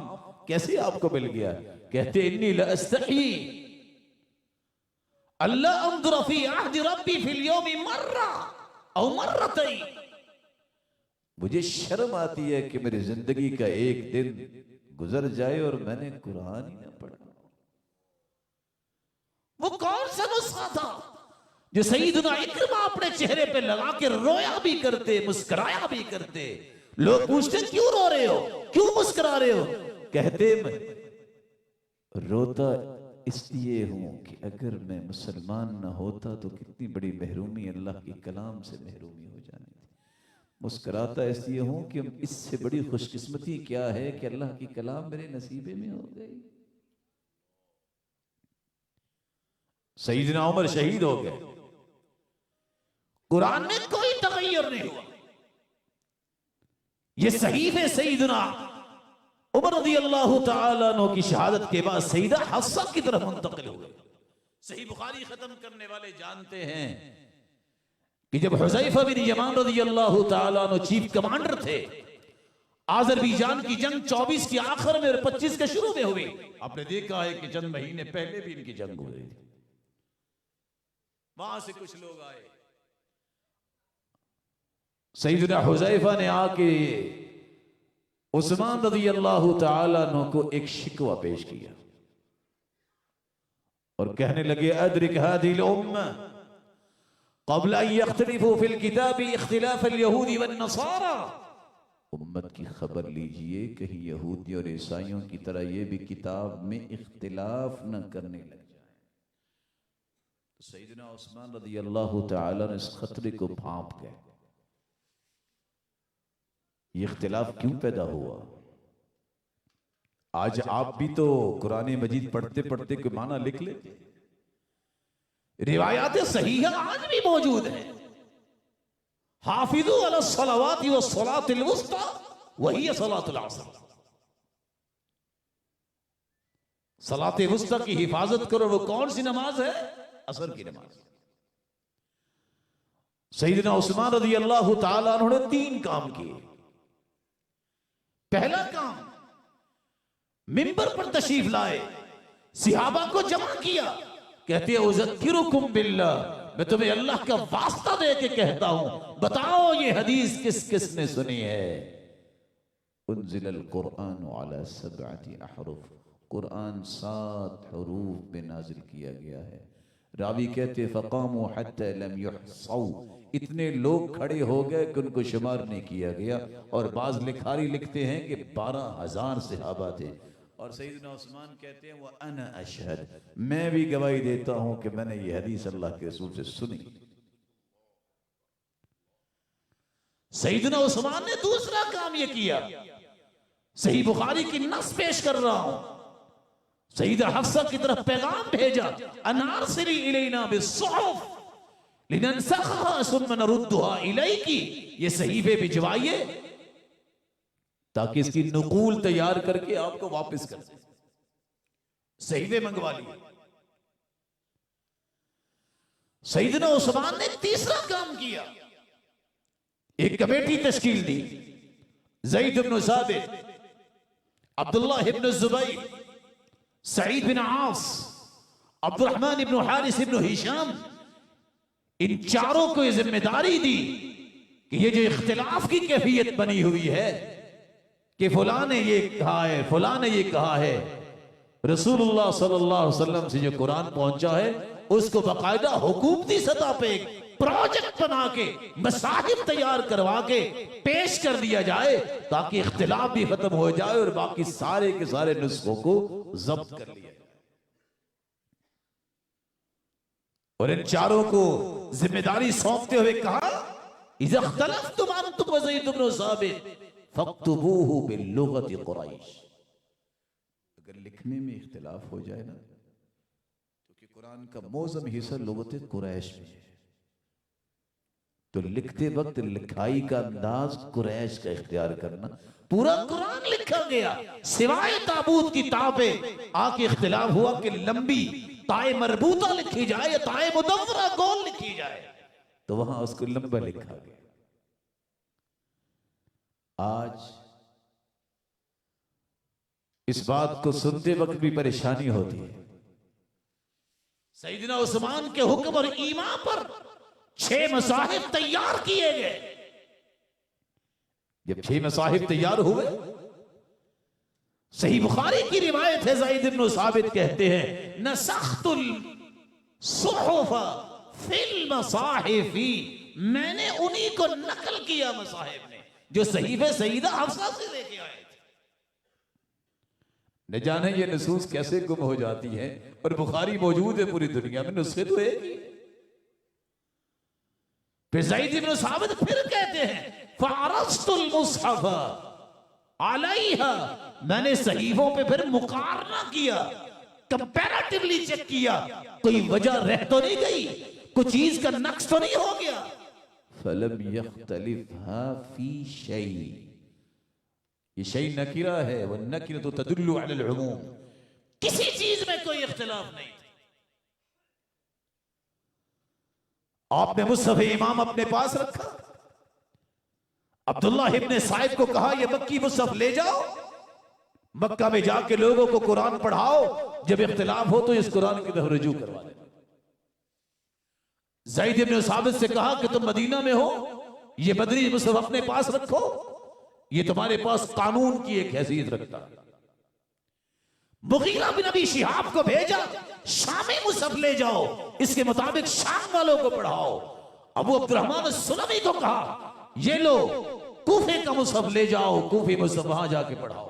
कैसे आपको मिल गया। कहते इन्नी लअस्तही अल्लाह अंजुर फी अहद रब्बी फिल यौमी मर्रा औ मर्रतैन, मुझे शर्म आती है कि मेरी जिंदगी का एक दिन गुजर जाए और मैंने कुरान ही ना पढ़ा। वो कौन सा नुस्खा था जो सईदना इकरमा अपने चेहरे पे लगा के रोया भी करते, मुस्कुराया भी करते। लोग पूछते क्यों रो रहे हो, क्यों मुस्कुरा रहे हो, कहते मैं रोता इसलिए हूं कि अगर मैं मुसलमान ना होता तो कितनी बड़ी महरूमी, अल्लाह के कलाम से महरूमी हो जानी थी। मुस्कुराता इसलिए हूं कि इससे बड़ी खुशकिस्मती क्या है कि अल्लाह की कलाम मेरे नसीबे में हो गई। सईदना उमर शहीद हो गए, कुरान में कोई तगय्युर नहीं हुआ। ये सहीफे सईदना उमर रज़ियल्लाहु तआला अन्हु की शहादत के बाद सईदा हफ्सा की तरफ मुंतकिल हुए। सही बुखारी खत्म करने वाले जानते हैं कि जब हुज़ैफा बिन यमान रज़ियल्लाहु तआला अन्हु चीफ कमांडर थे, आज़रबैजान की जंग 24 के आखिर में और 25 के शुरू में हुई। आपने देखा है कि चंद महीने पहले भी इनकी जंग हुई थी। वहां से कुछ लोग आए, सईदना हुज़ैफा ने आके उस्मान रज़ियल्लाहु तआला अन्हु को एक शिकवा पेश किया और कहने लगे, अदरिक हादिल उम्मा क़ब्ल अन यख्तलिफू फिल किताबी इख्तिलाफ अल यहूदी वन नसारा। उम्मत की खबर लीजिए, कहीं यहूदी और ईसाइयों की तरह ये भी किताब में इख्तिलाफ न करने लग जाए। तो सईदना उस्मान रज़ियल्लाहु तआला ने इस खतरे को भांप गए। ये इख्तिलाफ क्यों पैदा हुआ? आज आप भी तो कुरान मजीद पढ़ते पढ़ते कोई माना लिख लेते। रिवायातें सही है, आज भी मौजूद है। हाफिजू अला सलावाति व सलातिल वुस्ता वही सलातुल असर। सलाते वुस्ता की हिफाजत करो। वो कौन सी नमाज है? असर की नमाज। सैयदना उस्मान रज़ी अल्लाह ताला अन्हु ने 3 काम किए। पहला काम, मिंबर पर तशरीफ लाए, सिहाबा को जमा किया, कहते हैं उज़क्किरुकुम बिल्लाह, मैं तुम्हें अल्लाह का वास्ता दे के कहता हूं, बताओ ये हदीस किस किस ने सुनी है। उन्ज़िलल कुरआन अला सबअति अहरुफ, कुरान 7 हरूफ में नाजिल किया गया है। रावी कहते फ़क़ामू हत्ता लम युहसौ, इतने लोग खड़े हो गए कि उनको शुमार नहीं किया गया। और बाज लिखारी लिखते हैं कि 12,000 सहाबा थे। और सैयदना उस्मान कहते हैं व अना अशहद, मैं भी गवाही देता हूं कि मैंने ये हदीस अल्लाह के रसूल से सुनी। सैयदना उस्मान ने दूसरा काम ये किया, सही बुखारी की नस पेश कर रहा हूं, सईदा हफ्सा की तरफ पैगाम भेजा, अनारसिली इलैना बिस्सुहुफ लिननसखहा सुम्मा नरुद्दुहा इलैकी, ये सहीफे भिजवाइए ताकि इसकी नकूल तैयार करके आपको वापस कर दें। सहीफे मंगवा लिए। सईदना उस्मान ने तीसरा काम किया, एक कमेटी तश्कील दी। ज़ैद इब्न साबित, अब्दुल्लाह इब्न जुबैर, सईद बिन आस, अब्दुर्रहमान इब्न हारिस इब्न हिशाम, इन चारों को यह जिम्मेदारी दी कि ये जो इख्तिलाफ की कैफियत बनी हुई है कि फलां ने ये कहा है, फलां ने ये कहा है, रसूलुल्लाह सल्लल्लाहु अलैहि वसल्लम से जो कुरान पहुंचा है उसको बाकायदा हुकूमती सतह पे एक प्रोजेक्ट बना के मसाहिब तैयार करवा के पेश कर दिया जाए ताकि इख्तिलाफ भी खत्म हो जाए और बाकी सारे के सारे नुस्खों को जब्त कर लिया जाए। और इन चारों को जिम्मेदारी सौंपते हुए कहा, इज़ा इख्तलफ्तुम अंतुम व ज़ैद इब्न साबित फक्तुबूहु बिल्लुगति कुरैश, अगर लिखने में इख्तिलाफ हो जाए ना, क्योंकि कुरान का मौज़म हिस्सा लुगत कुरैश में है, तो लिखते वक्त लिखाई का अंदाज कुरैश का इख्तियार करना। पूरा कुरान लिखा गया सिवाय ताबूत की ताबे आके इख्तिलाफ हुआ कि लंबी ताए मरबूता लिखी जाए या ताए मुदव्वरा गोल लिखी जाए, तो वहां उसको लंबा लिखा गया। आज इस बात को सुनते वक्त भी परेशानी होती है। सैयदना उस्मान के हुक्म और ईमा पर 6 मसाहिब तैयार किए गए। जब 6 मसाहिब तैयार हुए, सही बुखारी की रिवायत है, ज़ैद इब्न साबित कहते हैं नसख्तुल सुहुफ़ा फिल मसाहिफी, मैंने उन्हीं को नकल किया मसाहिब ने जो सहीफे सईदा हफ्सा से लेके आए थे। न जाने ये नसूस कैसे गुम हो जाती है और बुखारी मौजूद है पूरी दुनिया में, नुस्खे तो एक ही। फिर ज़ैद इब्न साबित फिर कहते हैं फ़अरज़तुल मुस्हफ़ अलैहा, मैंने सहीफों पे फिर मुकारना किया, कंपैरेटिवली चेक किया, कोई वजह रह तो नहीं गई, कोई चीज का नक्स तो नहीं हो गया। फलम यख्तलिफ़हा फी शै, ये शै नकीरा है, वह नकीरा तो तदुल्लु अलल उमूम, किसी चीज में कोई इख्तिलाफ नहीं। आपने मुसहफ़ इमाम अपने पास रखा, अब्दुल्ला इब्न साइद को कहा ये मक्की मुसहफ़ ले जाओ, मक्का में जाके लोगों को कुरान पढ़ाओ, जब इख्तिलाफ हो तो इस कुरान की तरफ रुजू करवा देना। ज़ैद इब्न साबित से कहा कि तुम मदीना में हो, ये बदरी मुसहफ़ अपने पास रखो, ये तुम्हारे पास कानून की एक हैसियत रखता है। मुगीरा बिन अबी शिहाब को भेजा, शामी मुसहफ़ ले जाओ, इसके मुताबिक शाम वालों को पढ़ाओ। अबू अब्दुर्रहमान सुलमी को कहा ये लो कूफे का मुसहफ़ ले जाओ, कूफी मुसहफ़ वहां जाके पढ़ाओ।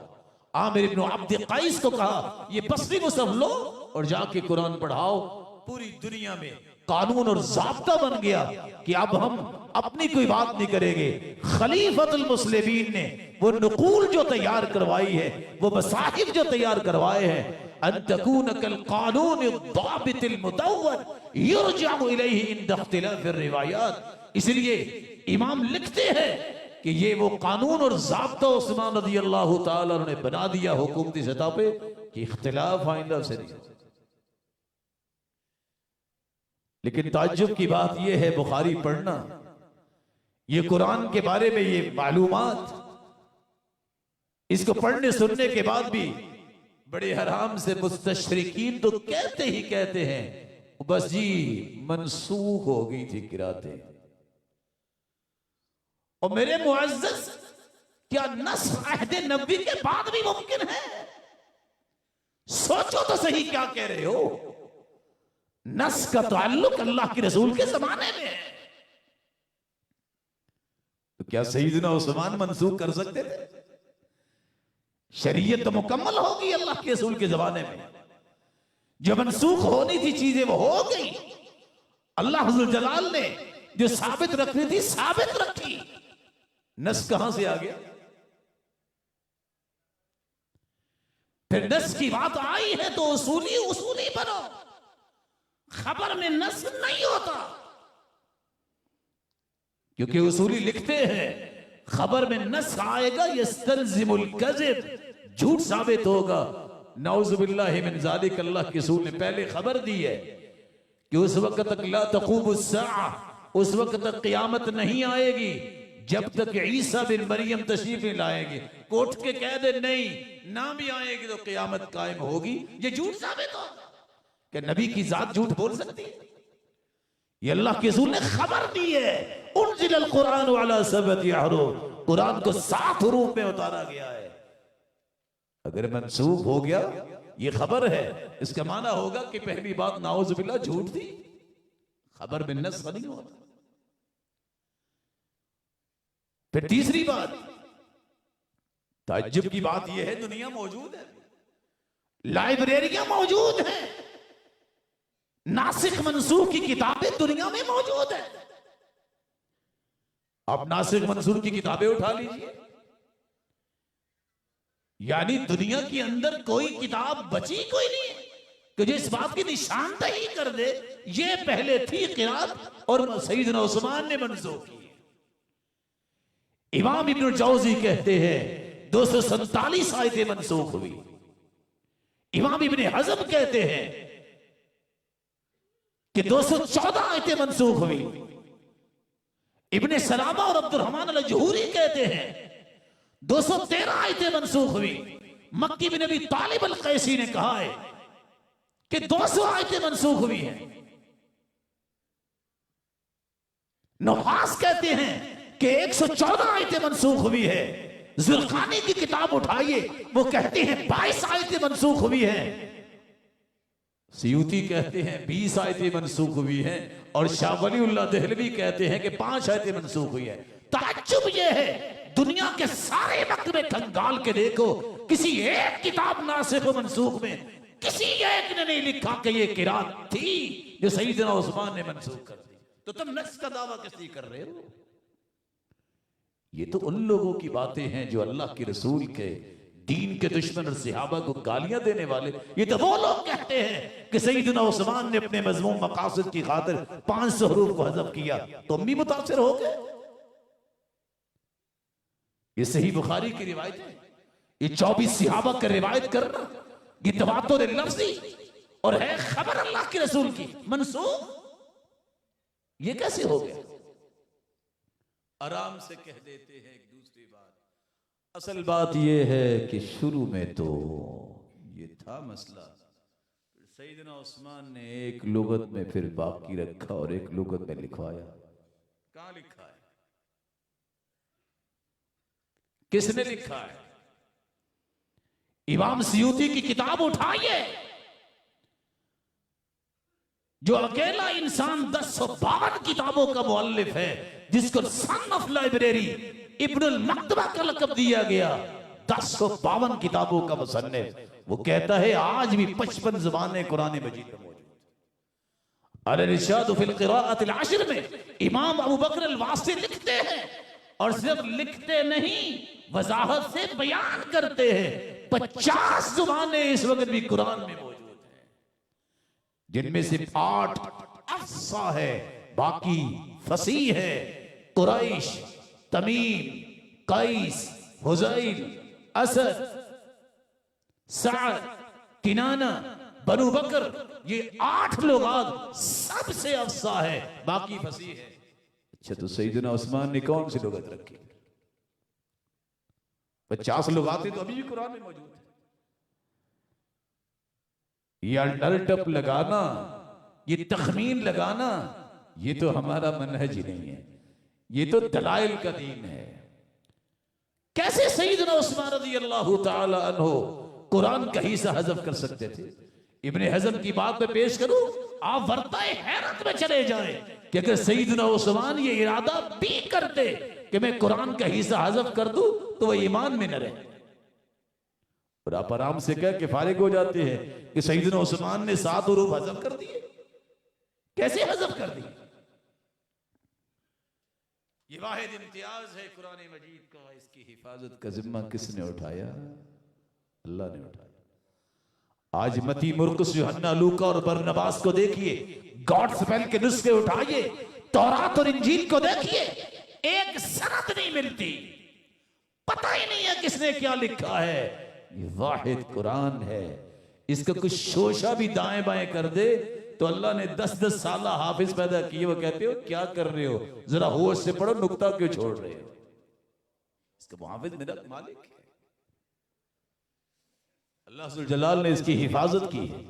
आमिर इब्न अब्द क़ैस को कहा ये बसरी मुसहफ़ लो और जाके कुरान पढ़ाओ। पूरी दुनिया में कानून और ज़ाब्ता बन गया कि अब हम अपनी कोई बात नहीं करेंगे। खलीफतुल मुस्लिमीन ने वो नुकूल जो तैयार करवाई है, वो मसाहिब जो तैयार करवाए हैं, अन तकून कल कानून दाबितिल मुदव्वन युरजअ इलैहि इंद इख्तिलाफ रिवायात। इसलिए इमाम लिखते हैं कि ये वो कानून और ज़ाब्ता उस्मान रज़ी अल्लाह ताला ने बना दिया हुकूमती सतह पे कि इख्तिलाफ आइंदा से नहीं। लेकिन ताज्जुब की बात यह है, बुखारी पढ़ना, ये कुरान के बारे में ये मालूमात, इसको पढ़ने सुनने के बाद भी बड़े हराम से मुस्तशरिकीन तो कहते ही कहते हैं बस जी मनसूख हो गई थी किराते। और मेरे मुअज़्ज़ज़, क्या नस्ख़ अहद नबी के बाद भी मुमकिन है? सोचो तो सही, क्या कह रहे हो? नस्ख़ का ताल्लुक अल्लाह के रसूल के जमाने में है, तो क्या सईदना उस्मान मनसूख कर सकते थे? शरीयत तो मुकम्मल होगी अल्लाह के रसूल के जमाने में, जो मनसूख होनी थी चीजें वो हो गई। अल्लाह हुज़्ज़ुल जलाल ने जो साबित रखनी थी साबित रखी, नस कहां से आ गया? फिर नस की बात आई है तो उसूली उसूली बनो। खबर में नस नहीं होता, क्योंकि उसूली लिखते हैं खबर में नस आएगा यस्तलजिमुल कज़िब, झूठ साबित होगा। नाउज़ुबिल्लाहि मिन ज़ालिक, अल्लाह के रसूल ने पहले खबर दी है कि उस वक्त तक ला तक़ूमुस्साअ, उस वक्त तक क़यामत नहीं आएगी जब तक ईसा बिन मरियम तशरीफ नहीं लाएंगे। कोर्ट के कह दे नहीं ना भी आएगी तो क़यामत कायम होगी, ये झूठ साबित होगा। कि नबी की जात झूठ बोल सकती है? ये अल्लाह के रसूल ने खबर दी है। उनज़िलल कुरान अला सबअति अहरूफ, कुरान को 7 हरूफ में उतारा गया है। अगर मंसूख हो गया, ये खबर है, इसका माना होगा कि पहली बात नाउज़ुबिल्लाह झूठ थी, खबर में नस्ख नहीं होता। फिर तीसरी बात, ताज्जुब की बात यह है दुनिया मौजूद है, लाइब्रेरियां मौजूद हैं, नासिख मंसूख की किताबें दुनिया में मौजूद है। आप नासिख मंसूख की किताबें उठा लीजिए, यानी दुनिया के अंदर कोई किताब बची कोई नहीं है कि जो इस बात की निशानदही कर दे ये पहले थी क़िरात और सईदना उस्मान ने मंसूख की। इमाम इब्न जौज़ी कहते हैं 247 आयतें मंसूख हुई। इमाम इब्न हज़म कहते हैं कि 214 आयतें मंसूख हुई। इब्न सलामा और अब्दुल रहमान अल-जहूरी कहते हैं 213 आयतें मंसूख हुई। मक्की बिन अबी तालिब अल-कैसी ने कहा है कि 200 आयतें मंसूख हुई हैं। नवास कहते हैं कि 114 आयतें मंसूख हुई है। ज़ुरक़ानी की किताब उठाइए, वो कहते हैं 22 आयतें मंसूख हुई हैं। सियूती कहते हैं 20 आयतें मंसूख हुई हैं और शाह वलीउल्लाह देहलवी कहते हैं कि 5 आयतें मंसूख हुई है। ताज्जुब यह है, दुनिया के सारे वक्त में खंगाल के देखो, किसी एक किताब नासिख व मंसूख में किसी एक ने नहीं लिखा कि ये किरात थी जो सईदना उस्मान ने मंसूख कर दी। तो तुम नस्ख का दावा किस लिए कर रहे हो? ये तो उन लोगों की बातें हैं जो अल्लाह के रसूल के दीन के दुश्मन और सहाबा को गालियां देने वाले। ये तो वो लोग कहते हैं कि सईदना उस्मान ने अपने मज़मूम मकासद की खातिर 500 हरूफ को हज़फ किया, तो हम भी मुतासिर हो गए। ये सही बुखारी की रिवायत है, ये 24 सहाबा का रिवायत करना, ये तवातुर लफ्ज़ी और है खबर अल्लाह के रसूल की मंसूख, ये कैसे हो गया? आराम से कह देते हैं एक दूसरी बात। असल बात यह है कि शुरू में तो ये था मसला, सईदना उस्मान ने एक लुगत में फिर बाकी रखा और एक लुगत में लिखवाया। कहां लिखा है? किसने लिखा है? इमाम सियूती की किताब उठाइए, जो अकेला इंसान 1052 किताबों का मुअल्लिफ है, जिसको सन ऑफ लाइब्रेरी इब्नुल मक्तबा का लक़ब दिया गया, 1052 किताबों का मुसन्निफ। वो कहता है आज भी 55 ज़बानें कुरान मजीद में मौजूद। अल-इरशाद फिल क़िराअत अल-अश्र में इमाम अबू बकर अल-वासी लिखते हैं, और सिर्फ लिखते नहीं वजाहत से बयान करते हैं। 50 ज़ुबानें इस वक्त भी कुरान में मौजूद हैं, जिनमें से 8 अफ़सा है, बाकी फसीह है। कुरैश, तमीम, कैस, हुज़ैल, असद, साद, किनाना, बनु बकर, ये 8 लोग सबसे अफसा है, बाकी फसीह है। अच्छा, तो सैयदना उस्मान ने कौन सी लुगत रखी? 50 लोग आते तो अभी भी कुरान में मौजूद है। ये डलटप लगाना, ये तखमीन लगाना, ये तो हमारा मनहज ही नहीं है, ये तो दलाइल का दीन है। कैसे सैयदना उस्मान रज़ियल्लाहु ताला अन्हु कुरान का हिस्सा हज़फ कर सकते थे? इब्ने हज़म की बात में पेश करूं, आप वर्ताए हैरत में चले जाएं कि अगर सैयदना उस्मान ये इरादा भी करते कि मैं कुरान का हिस्सा हज़फ कर दूं तो वह ईमान में न रहे, और आप आराम से कह के फारिग हो जाते हैं कि सैयदना उस्मान ने 7 उरूफ हज़फ कर दिए। कैसे हज़फ कर दिए? ये वाहिद इम्तियाज है कुरान मजीद का, इसकी हिफाजत का जिम्मा किसने उठाया? अल्लाह ने उठाया। आज मती, मुरकुस, यूहन्ना, लूका और बरनबास को देखिए, गॉडस्पेल के नुस्खे उठाइए, तौरात और इंजील को देखिए, एक सनद नहीं मिलती, पता ही नहीं है किसने क्या लिखा है। ये वाहिद कुरान है, इसका कुछ शोशा भी दाएं बाएं कर दे तो अल्लाह ने 10-10 साल हाफिज पैदा किए, वो कहते हो क्या कर रहे हो, जरा होश से पढ़ो, नुक्ता क्यों छोड़ रहे हो? इसका मुहाफिज मेरा मालिक है, अल्लाह जुल जलाल ने इसकी हिफाजत की है।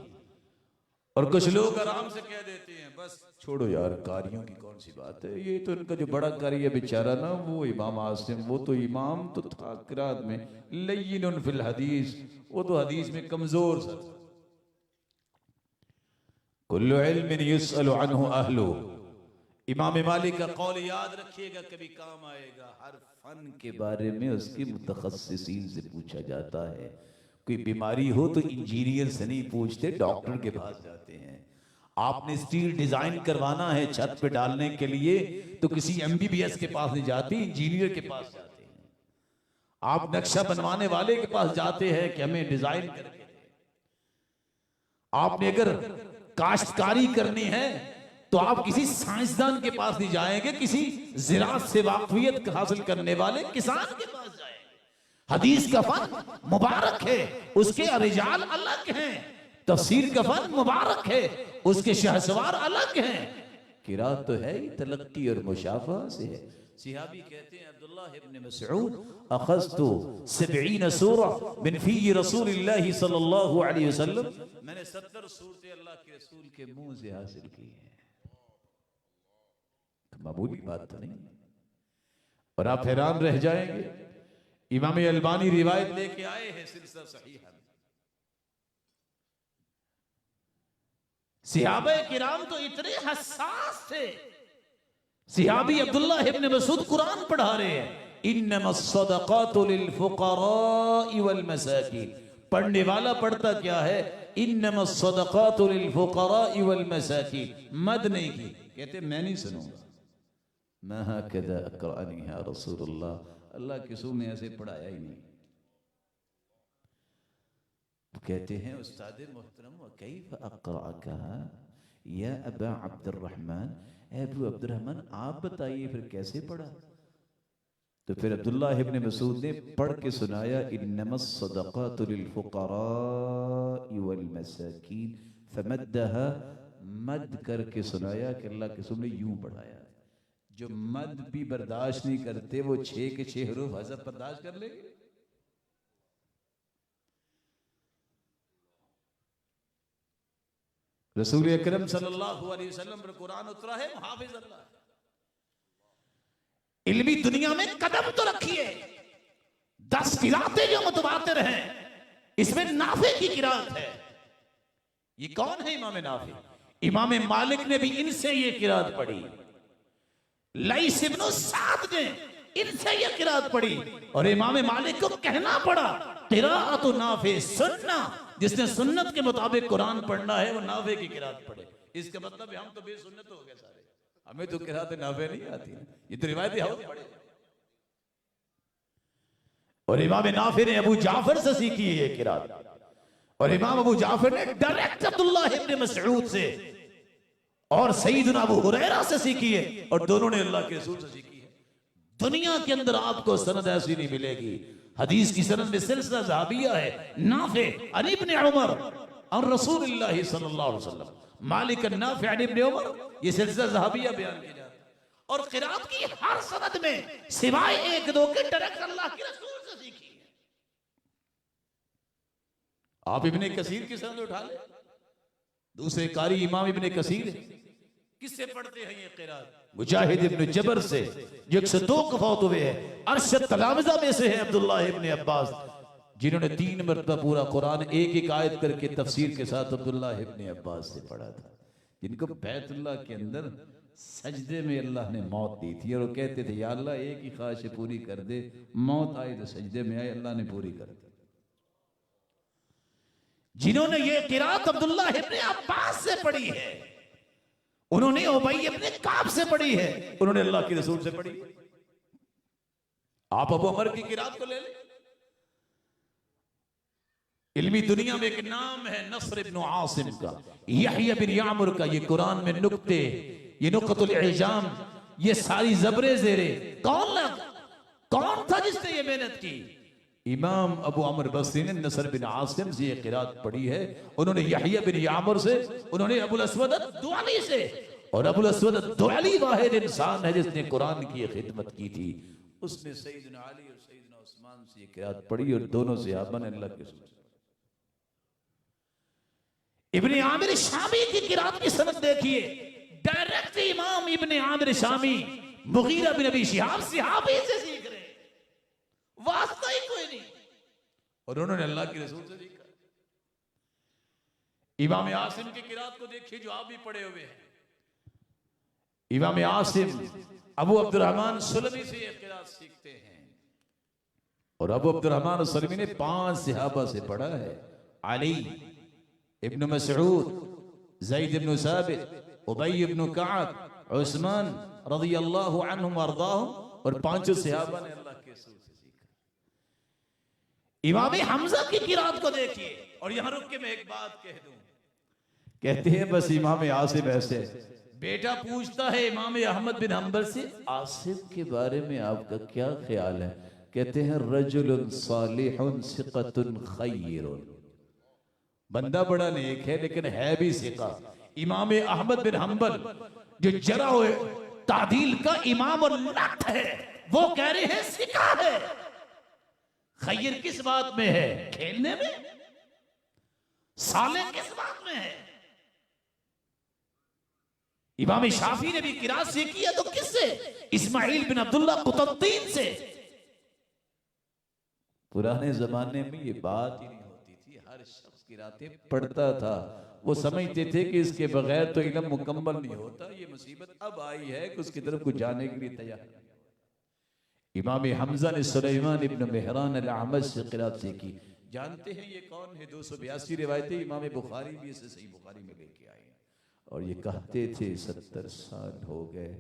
और कुछ लोग आराम से कह देते हैं बस छोड़ो यार, कारियों की कौन सी बात है, ये तो इनका जो बड़ा कारी है बेचारा ना, वो इमाम आसिम, वो तो इमाम तो था किरात में, लय्यिनुन फिल हदीस, वो तो हदीस में कमजोर था। कुल्लु इल्मिन युसअलु अन्हु अहलु, इमाम मालिक का कौल याद रखिएगा, कभी काम आएगा। हर फन के बारे में उसके मुतखस्सिसीन से पूछा जाता है। कोई बीमारी हो तो इंजीनियर से नहीं पूछते, डॉक्टर के पास जाते हैं। आपने स्टील डिजाइन करवाना है छत पे डालने के लिए तो किसी MBBS के पास नहीं जाती, इंजीनियर के पास जाते हैं। आप नक्शा बनवाने वाले के पास जाते हैं कि हमें डिजाइन करके दे। आपने अगर काश्तकारी करनी है तो आप किसी साइंसदान के पास नहीं जाएंगे, किसी ज़िराअत से वाकफियत हासिल करने वाले किसान के पास जाएंगे। हदीस का फन मुबारक है, उसके रिजाल अलग हैं। तफसीर का फन मुबारक है, उसके शहसवार अलग हैं। किरात तो है ही तलक्की और मुशाफा से है। सिहाबी कहते हैं अब्दुल्लाह इब्न मसऊद, अखज़तु 70 सूरा मिन फी रसूलिल्लाह सल्लल्लाहु अलैहि वसल्लम, मैंने 70 सूरतें अल्लाह के रसूल के मुंह से हासिल की हैं। मामूली बात तो नहीं। और आप हैरान रह जाएंगे, इमाम अलबानी रिवायत लेके आए हैं सिलसिला सहीह में, सिहाबा किराम तो इतने हसास थे। सिहाबी अब्दुल्लाह इब्न मसूद कुरान पढ़ा रहे हैं, इन्नमस सदक़ातु लिल फुक़राइ वल मसाकीन। पढ़ने वाला पढ़ता क्या है, इन्नमस सदक़ातु लिल फुक़राइ वल मसाकीन। मद नहीं की, कहते मैं नहीं सुनूंगा। मा हकज़ा अक़रअनी या रसूलुल्लाह, अल्लाह के रसूल ने ऐसे पढ़ाया ही नहीं। तो कहते हैं उस्ताद मोहतरम, व कैफ़ अक़रअका या अबा अब्दुर्रहमान, अबू अब्दुर्रहमान आप बताइए फिर कैसे पढ़ा? तो फिर अब्दुल्लाह इब्न मसूद ने पढ़ के सुनाया, इन्नमस सदक़ातु लिल फुक़राइ वल मसाकीन, फमद्दहा, मद करके सुनाया कि अल्लाह के रसूल ने यूं पढ़ाया। जो मद भी बर्दाश्त नहीं करते वो 6 के 6 हरूफ हज़फ बर्दाश्त कर लेंगे? रसूल अकरम सल्लल्लाहु अलैहि वसल्लम पर कुरान उतरा है, मुहाफिज अल्लाह। इल्मी दुनिया में कदम तो रखिए, 10 किरातें जो मुतवातिर हैं, इसमें नाफे की किरात है। ये कौन है इमाम नाफे? इमाम मालिक ने भी इनसे ये किरात पढ़ी, लईस इब्न साद ने इनसे ये किरात पढ़ी, और इमाम मालिक को कहना पड़ा किराअतु नाफे सुन्ना, जिसने सुन्नत के मुताबिक कुरान पढ़ना है वो नाफे की किरात पढ़े। इसका मतलब हम तो बेसुन्नत हो गए सारे, हमें तो किरात नाफे नहीं आती, ये तो रिवायत हाउस पढ़े। और इमाम नाफे ने अबू जाफर से सीखी है ये किरात, और इमाम अबू जाफर ने डायरेक्ट अब्दुल्लाह इब्न मसऊद से और सईदना अबू हुरैरा से सीखी है, और दोनों ने अल्लाह के रसूल से सीखी है। दुनिया के अंदर आपको सनद ऐसी नहीं मिलेगी। हदीस की सनद में सिलसिला ज़हाबिया है, नाफे अन इब्न उमर और रसूलुल्लाह सल्लल्लाहु अलैहि वसल्लम, मालिक नाफे अन इब्न उमर, ये सिलसिला ज़हाबिया बयान किया जाता है। और क़िराअत की हर सनद में सिवाय एक दो के डायरेक्ट अल्लाह के रसूल से सीखी है। आप इब्ने कसीर की सनद उठा ले, दूसरे कारी इमाम इब्ने कसीर किससे पढ़ते हैं ये क़िराअत? मुजाहिद इब्न जबर से, जो 102 कफात हुए हैं। अरशद तलामिज़ा में से है अब्दुल्लाह इब्न अब्बास, जिन्होंने 3 मरतबा पूरा कुरान एक एक आयत करके तफसीर के साथ अब्दुल्लाह इब्न अब्बास से पढ़ा था, जिनको बैतुल्लाह के अंदर सजदे में अल्लाह ने मौत दी थी और वो कहते थे या अल्लाह एक ही ख्वाहिश पूरी कर दे, मौत आई तो सजदे में आई, अल्लाह ने पूरी कर दी। जिन्होंने ये क़िराअत अब्दुल्लाह इब्न अब्बास से पढ़ी है, उन्होंने उबई इब्न काब से पढ़ी है, उन्होंने अल्लाह के रसूल से पढ़ी। आप अबू उमर की क़िराअत को ले लें। इल्मी दुनिया में एक नाम है नस्र इब्न आसिम का, यहया बिन यामुर का। ये कुरान में नुक्ते, ये नुक्तुल इजाम, ये सारी जबरे ज़ेरे कौन था जिसने ये मेहनत की? इमाम अबू अमर बसरी ने नसर बिन आसिम से ये क़िराअत पढ़ी है, उन्होंने यहया बिन यामुर से, उन्होंने अबुल अस्वद दुआली से। और अबुल अस्वद दुआली वाहिद इंसान है जिसने कुरान की खिदमत की थी। उसने सैयदना अली और सैयदना उस्मान से ये क़िराअत पढ़ी और दोनों सहाबा ने अल्लाह के रसूल। इब्ने आमिर शामी की क़िराअत की सनद देखिए, डायरेक्ट इमाम इब्ने आमिर शामी मुगीरा बिन अबी शिहाब सहाबी से सीख रहे, वास्ता ही कोई नहीं, और उन्होंने अल्लाह के रसूल से सीखा। इमाम आसिम की क़िराअत को देखिए जो आप भी पढ़े हुए हैं। इमाम आसिम अबू अब्दुर्रहमान सुलमी से ये क़िराअत सीखते हैं, और अबू अब्दुर्रहमान सुलमी ने 5 सहाबा से पढ़ा है, अली इब्न मसऊद, ज़ैद इब्न साबित, उबई इब्न कअब, उस्मान रज़ियल्लाहु अन्हुम वअरदाहुम, और 5 सहाबा ने अल्लाह के रसूल से सीखा। इमाम हमजा की क़िराअत को देखिए, और यहां रुक के मैं एक बात कह दूं, कहते हैं बस इमाम आसिम ऐसे, बेटा पूछता है इमाम अहमद बिन हंबल से, आसिम के बारे में आपका क्या ख्याल है? कहते हैं रजुलुन सालिहुन सिक़तुन खय्रुन, बंदा बड़ा नेक है लेकिन है भी सिका। इमाम अहमद बिन हंबल जो जरा हुए तादील का इमाम और नक्त है, वो कह रहे हैं सिका है। खैर किस बात में है? खेलने में। साले किस बात में है? इमाम शाफी ने भी क़िराअत सीखी है, तो किससे? इस्माइल बिन अब्दुल्ला कुतुबुद्दीन से। पुराने जमाने में ये बात ही नहीं होती थी, हर शख्स क़िराअतें पढ़ता था। वो समझते थे कि इसके बगैर तो इल्म मुकम्मल नहीं होता। ये मुसीबत अब आई है कि उसकी तरफ को जाने के लिए तैयार। इमाम हमजा ने सुलेमान इब्न मेहरान अल-अहमद से क़िराअत सीखी। जानते हैं ये कौन है? 282 रिवायतें इमाम बुखारी भी इसे सही बुखारी में लेके आए हैं, और ये कहते थे 70 साल हो गए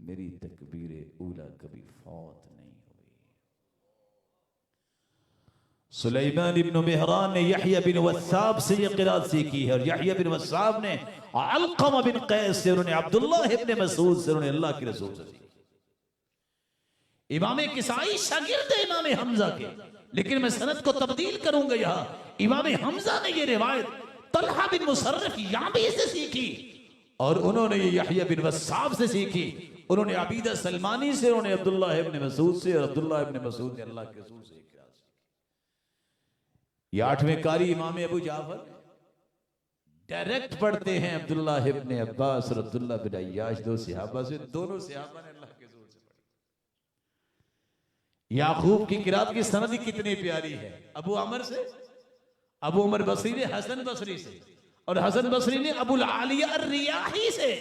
मेरी तकबीर ऊला कभी फौत नहीं हुई। सुलेमान इब्न मेहरान ने यहया बिन वस्साब से ये क़िराअत सीखी है, और यहया बिन वस्साब ने अलक़मा बिन कैस से, उन्होंने अब्दुल्लाह इब्न मसूद से, उन्होंने अल्लाह के रसूल से सीखी। इमाम किसाई शागिर्द है इमाम हमजा के, लेकिन मैं सनद को तब्दील करूंगा। यहाँ इमाम हमजा ने ये रिवायत तलहा बिन मुसर्रिफ याबी से सीखी, और उन्होंने ये यहया बिन वस्साब से सीखी। उन्होंने अबीदा सलमानी से, उन्होंने अब्दुल्लाह इब्न मसूद से, और अब्दुल्लाह इब्न मसूद ने अल्लाह के रसूल से क़िराअत सीखी। ये 8वें कारी इमाम अबू जाफर डायरेक्ट पढ़ते हैं अब्दुल्लाह इब्न अब्बास और अब्दुल्लाह बिन अय्याश, 2 सहाबा से। दोनों सहाबा ने अल्लाह के रसूल से पढ़ी। याकूब की क़िराअत की सनद ही कितनी प्यारी है। अबू अमर से, अबू उमर बसरी ने हसन बसरी से, और हसन बसरी ने अबुल आलिया अर्रियाही से।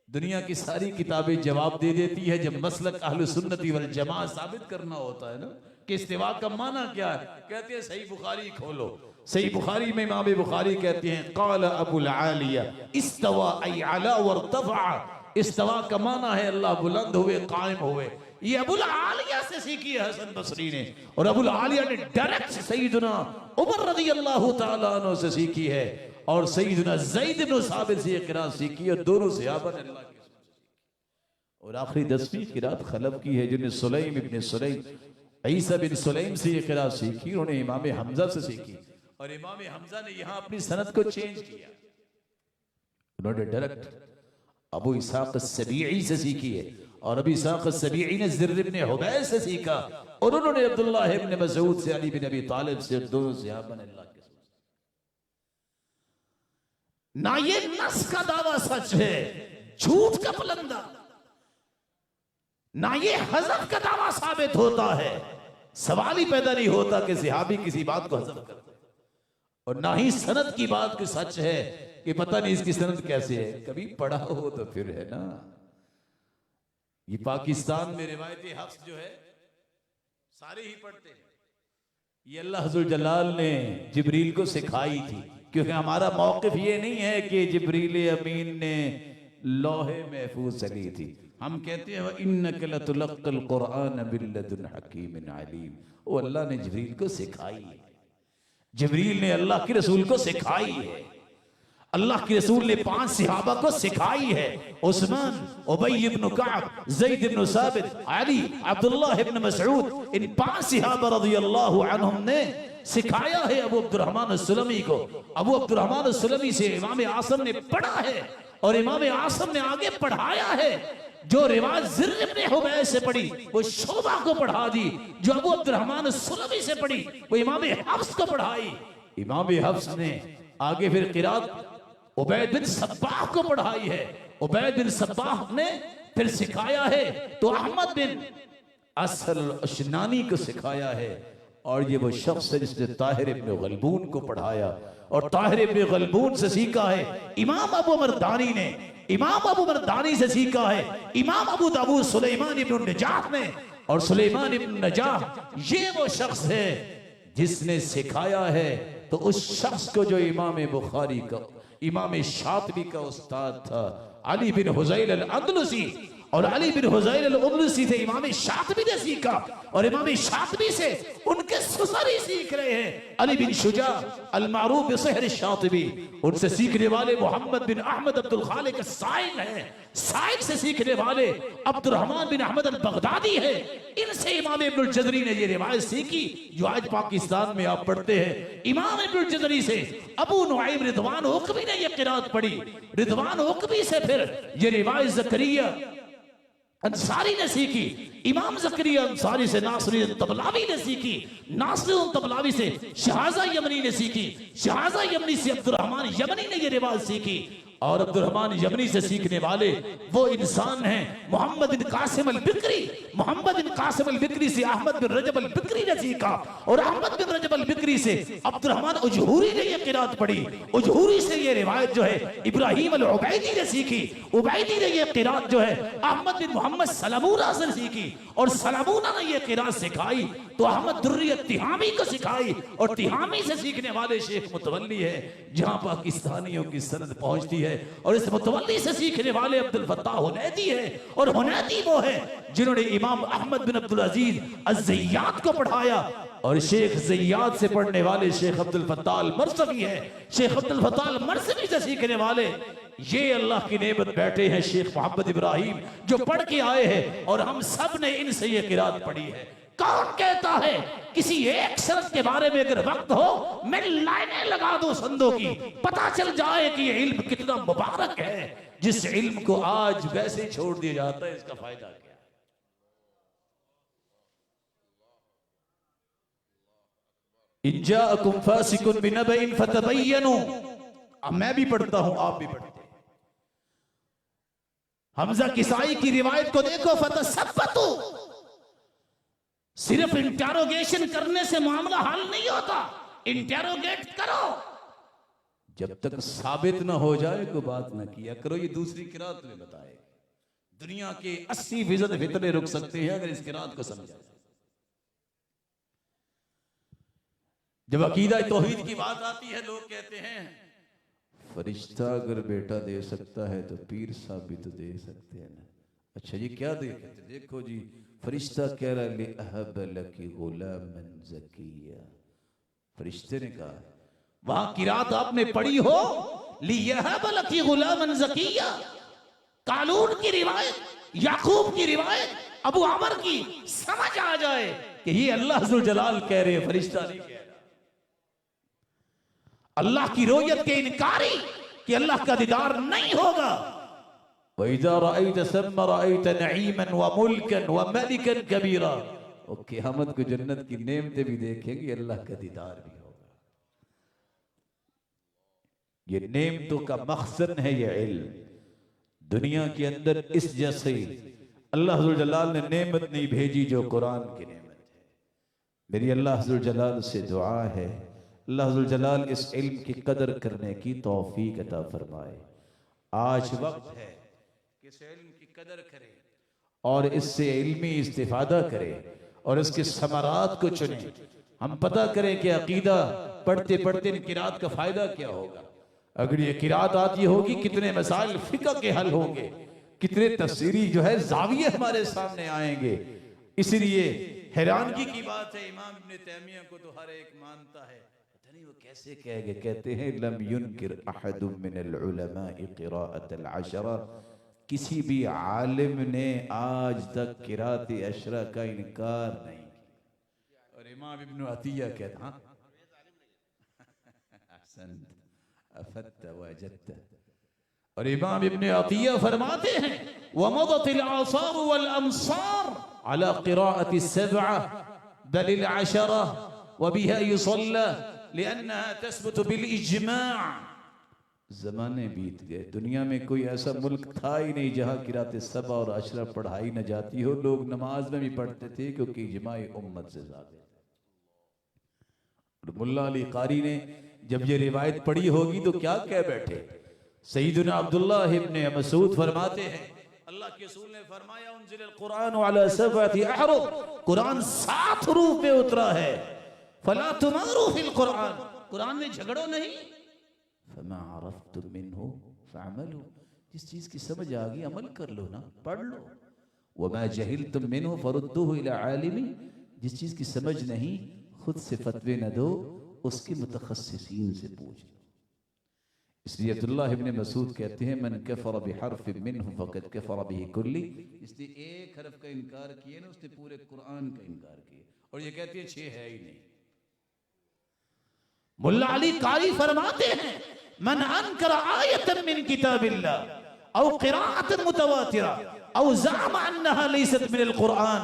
दुनिया की सारी किताबें जवाब दे देती है जब मसलक अहले सुन्नती वल जमात साबित करना होता है ना कि इस्तिवा का माना क्या है। कहते हैं सही बुखारी खोलो, सही बुखारी में इमाम बुखारी कहते हैं क़ाल अबुल आलिया इस्तवा अय अला वरतफ़ा। इस्तवा का माना है अल्लाह बुलंद हुए, कायम हुए। ये अबुल आलिया से सीखी है हसन बसरी ने, और अबुल आलिया ने डायरेक्ट सैयदना उमर रज़ियल्लाहु ताला अन्हु से सीखी है, और सैयदना ज़ैद इब्न साबित से क़िराअत सीखी, और दोनों सहाबा ने अल्लाह के रसूल से सीखी। और आखिरी 10वीं किरात खलफ की है जिन्हें सुलैम इब्न सुलैम ईसा बिन सुलैम से ये किरात सीखी, उन्होंने इमाम हमजा से सीखी और इमाम हमजा ने यहां अपनी सनद को चेंज किया, उन्होंने डायरेक्ट अबू इसाक सबीई से सीखी है और अबू इसाक सबीई ने ज़िर इब्न हुबैब से सीखा और उन्होंने अब्दुल्लाह इब्न मसऊद से, अली बिन अबी तालिब से, दोनों सहाबा ने अल्लाह के ना ये नस का दावा सच है, झूठ का बुलंदा, ना ये हज़फ का दावा साबित होता है। सवाल ही पैदा नहीं होता कि सहाबी किसी बात को हज़फ करते, और ना ही सनद की बात की सच है कि पता नहीं इसकी सनद कैसे है। कभी पढ़ा हो तो फिर है ना। ये पाकिस्तान में रिवायती हफ्स जो है सारे ही पढ़ते हैं, ये अल्लाह हुज़्ज़ुल जलाल ने जिब्रील को सिखाई थी, क्योंकि हमारा मौक़िफ़ ये नहीं है कि जिब्रील अमीन ने लौहे महफूज से ली थी। हम कहते हैं इन्नका लतुलक़्क़ल क़ुरआन बिल्लदुन हकीमिन अलीम, वो अल्लाह ने जिब्रील को सिखाई है, जिब्रील ने अल्लाह के रसूल को सिखाई है, अल्लाह के रसूल ने 5 सहाबा को सिखाई है, उस्मान, उबई इब्न कअब, ज़ैद इब्न साबित, अली, अब्दुल्लाह इब्न मसऊद, इन 5 सहाबा रज़ियल्लाहु अन्हुम ने सिखाया है अबू अब्दुर्रहमान अस्सुलमी को। अबू अब्दुर्रहमान अस्सुलमी से इमाम आसम ने पढ़ा है और इमाम आसम ने आगे पढ़ाया है। जो रिवाज ज़िर इब्न हुबैब से पढ़ी वो शोबा को पढ़ा दी, जो अबू अब्दुर्रहमान अस्सुलमी से पढ़ी वो इमाम हफ्स को पढ़ाई। इमाम हफ्स ने आगे फिर क़िरात उबैद बिन सब्बाह को पढ़ाई है, उबैद बिन सब्बाह ने फिर सिखाया है तो अहमद बिन असल अशनानी को सिखाया है, और ये वो शख्स है जिसने ताहिर इब्न गलबून को पढ़ाया और ताहिर इब्न गलबून से सीखा है इमाम अबू मरदानी ने, इमाम अबू मरदानी से सीखा है इमाम अबू दाऊद सुलेमान इब्न नजाह ने, और सुलेमान इब्न नजाह ये वो शख्स है जिसने सिखाया है। तो उस शख्स को जो इमाम बुखारी का, इमाम शातिबी का उस्ताद था अली बिन हुज़ैल अल-अंदलुसी, और अली बिन हुज़ैल अल-अंदलुसी से इमाम शातिबी ने सीखा और इमाम शातिबी से उनके सुसरी सीख रहे हैं अली बिन शुजा अल-मारूफ बिसहर शातिबी, उनसे सीखने वाले मोहम्मद बिन अहमद अब्दुल खालिक साइल हैं, साइल से सीखने वाले अब्दुर्रहमान बिन अहमद अल-बगदादी है, इनसे इमाम इब्नुल जज़री ने ये रिवायत सीखी जो आज पाकिस्तान में आप पढ़ते हैं। इमाम इब्नुल जज़री से अबू नुआइम रिदवान उक़बी ने ये क़िरात पढ़ी, रिदवान उक़बी से फिर ये रिवायत ज़करिया अंसारी ने सीखी, इमाम ज़करिया अंसारी से नासिरुद्दीन तबलावी ने सीखी, नासिरुद्दीन तबलावी से शहाज़ा यमनी ने सीखी, शहाज़ा यमनी से अब्दुर्रहमान यमनी ने ये रिवायत सीखी, और अब्दुर्रहमान यमनी से सीखने वाले वो इंसान हैं मोहम्मद बिन कासिम अल-बिकरी, मोहम्मद बिन कासिम अल-बिकरी से अहमद बिन रजब अल-बिकरी ने सीखा, और अहमद बिन रजब अल-बिकरी से अब्दुर्रहमान उजहूरी ने ये क़िरात पढ़ी, उजहूरी से ये रिवायत जो है इब्राहीम अल-उबैदी ने सीखी, उबैदी ने ये क़िरात जो है अहमद बिन मोहम्मद सलामूना से सीखी, और सलामूना ने ये क़िरात सिखाई तो अहमद दुर्री तिहामी को सिखाई, और तिहामी से सीखने वाले शेख मुतवल्ली है जहां पाकिस्तानियों की सनद पहुंचती है, और इस मुतवल्ली से सीखने वाले अब्दुल फत्ताह हुनैदी है, और हुनैदी वो है जिन्होंने इमाम अहमद बिन अब्दुल अजीज अज़्ज़ियात को पढ़ाया, और शेख ज़ियाद से पढ़ने वाले शेख अब्दुल फत्ताह अल-मरसवी है, शेख अब्दुल फत्ताह अल-मरसवी से सीखने वाले ये अल्लाह की नेमत बैठे हैं शेख मोहम्मद इब्राहिम जो पढ़ के आए हैं, और हम सब ने इनसे ये क़िरात पढ़ी है। कौन कहता है किसी एक शर्त के बारे में अगर वक्त हो मैं लाइनें लगा दूं संदों की, पता चल जाए कि ये इल्म कितना मुबारक है, जिस इल्म को आज वैसे ही छोड़ दिया जाता है, इसका फायदा क्या है? इन जाअकुम फासिकुन बिनबइन फतबय्यनु, अब मैं भी पढ़ता हूं आप भी पढ़ते हैं। हमजा किसाई की रिवायत को देखो, फतसब्बतु, सिर्फ इंटेरोगेशन करने से मामला हल नहीं होता, इंटेरोगेट करो, जब तक साबित ना हो जाए को बात ना किया करो। ये दूसरी किरात में बताए, दुनिया के 80% फितने रुक सकते हैं अगर इस किरात को समझा। जब अकीदा तौहीद की बात आती है लोग कहते हैं फरिश्ता अगर बेटा दे सकता है तो पीर साहब भी तो दे सकते हैं ना। अच्छा जी क्या दे? देखो जी फरिश्ता कह रहा है अहब लकी गुलामन ज़किया, फरिश्ते ने कहा, वहां किरात आपने पढ़ी हो लियहब लकी गुलामन ज़किया, कालून की रिवायत, याकूब की रिवायत, अबू अमर की समझ आ जाए कि ये अल्लाह जुल जलाल कह रहे हैं, फरिश्ता नहीं कह रहा। अल्लाह की रोयत के इनकारी कि अल्लाह का दीदार नहीं होगा। वइज़ा रअयत सम्मा रअयत नईमन व मुल्कन व मलिकन कबीरा, और क़यामत को जन्नत की नेमतें भी देखेंगे, अल्लाह का दीदार भी होगा। ये नेमतों का मखज़न है ये इल्म। दुनिया के अंदर इस जैसे अल्लाह जुल जलाल ने नेमत नहीं भेजी जो कुरान की नेमत है। मेरी अल्लाह जुल जलाल से दुआ है, अल्लाह जुल जलाल इस इल्म की कदर करने की तौफीक अता फरमाए। आज वक्त है कि इस इल्म की कदर करें और इससे इल्मी इस्तिफादा करें और इसके समरात को चुनें। हम पता करें कि अकीदा पढ़ते पढ़ते इन किरात का फायदा क्या होगा। अगर ये किरात आती होगी, कितने मसाइल फिक़्ह के हल होंगे, कितने तफसीरी जो है जाविये हमारे सामने आएंगे। इसलिए हैरानगी की बात है, इमाम इब्न तैमिया को तो हर एक मानता है, पता नहीं वो कैसे कहेंगे। कहते हैं लम युनकिर अहदुम मिनल उलमा'i क़िराअतल अशरा, किसी भी आलिम ने आज तक किरात अशरा का इनकार नहीं किया। और इमाम इब्न अतिया कहता हाँ और इमाम इब्न अतिया फरमाते हैं वमदतिल आसार वल अंसार अला क़िराअति सबअ बलिल अशरा व बिहा युसल्ला लिअन्नहा तस्बुतु बिल इज्मा'। ज़माने बीत गए, दुनिया में कोई ऐसा मुल्क था ही नहीं जहाँ किरात सबअ और अशरा पढ़ाई न जाती हो। लोग नमाज में भी पढ़ते थे क्योंकि इज्माई उम्मत से ज़्यादा। मुल्ला अली कारी ने जब ये रिवायत पढ़ी होगी तो क्या कह बैठे। सैयदना अब्दुल्लाह इब्न मसूद फरमाते हैं अल्लाह के रसूल ने फरमाया उन्ज़िलल कुरान अला सबअति अहरुफ, कुरान 7 रूप में उतरा है। फला तुमारू फिल कुरान, कुरान में झगड़ो नहीं। फमा अरफ्तुम मिन्हु फअमलू, जिस चीज की समझ आ गई अमल कर लो ना, पढ़ लो। वमा जहिलतुम मिन्हु फरुद्दूहु इला आलिमी, जिस चीज की समझ नहीं खुद से फतवे न दो, उसके मुतखस्सिसीन से पूछ लो। इसलिए अब्दुल्लाह इब्न मसूद कहते हैं मन कफर बिहर्फिन मिन्हु फक़द कफर बिही कुल्ली, इसने एक हरफ का इनकार किया ना, उसने पूरे कुरान का इनकार किया। और ये कहते हैं 6 है ही नहीं। मुल्ला अली कारी फरमाते हैं मन अनकर आयतन मिन किताबिल्लाह औ क़िराअतन मुतवातिरा औ ज़अमा अन्नहा लैसत मिनल कुरान,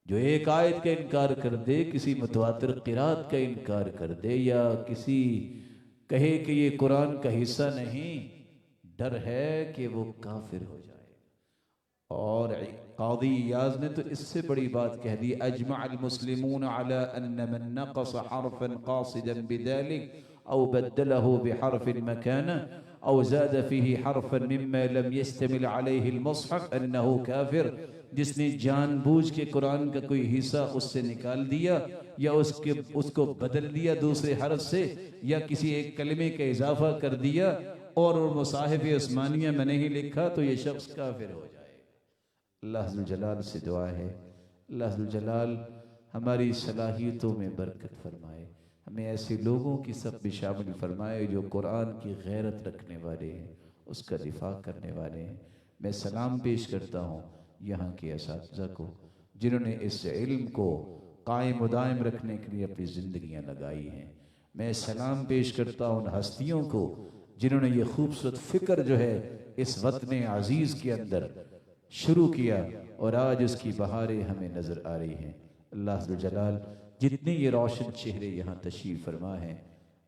जो एक आयत का इनकार कर दे, किसी मुतवातिर क़िरात का इनकार कर दे, या किसी कहे कि ये कुरान का हिस्सा नहीं, डर है कि वो काफिर हो जाए। और क़ाज़ी इयाज़ ने तो इससे बड़ी बात कह दी अजमअल मुस्लिमून अला अन्न मन नक़स हरफन क़ासिदन बिज़ालिक औ बद्दलहु बिहर्फिन मकाना औ ज़ाद फ़ीही हरफन मिम्मा लम यस्तमिल अलैहि अल-मुस्हफ़ अन्नहु काफ़िर, जिसने जानबूझ के कुरान का कोई हिस्सा उससे निकाल दिया या उसको बदल दिया दूसरे हरफ से, या किसी एक कलमे का इजाफा कर दिया और मुसाहिफ़ उस्मानिया में नहीं लिखा, तो ये शख्स काफिर हो जाए। अल्लाह ज़ुल जलाल से दुआ है, अल्लाह ज़ुल जलाल हमारी सलाहियतों में बरकत फरमाए, हमें ऐसे लोगों की सब में शामिल फरमाए जो कुरान की गैरत रखने वाले हैं, उसका दिफा करने वाले हैं। मैं सलाम पेश करता हूँ यहाँ के असातिज़ा को जिन्होंने इस इल्म को कायम व दायम रखने के लिए अपनी ज़िंदगियाँ लगाई हैं। मैं सलाम पेश करता हूँ उन हस्तियों को जिन्होंने ये खूबसूरत फ़िक्र जो है इस वतन अज़ीज़ के अंदर शुरू किया और आज उसकी बहारें हमें नज़र आ रही हैं। अल्लाह ज़ुल जलाल जितने ये रोशन चेहरे यहाँ तशरीफ़ फरमा हैं,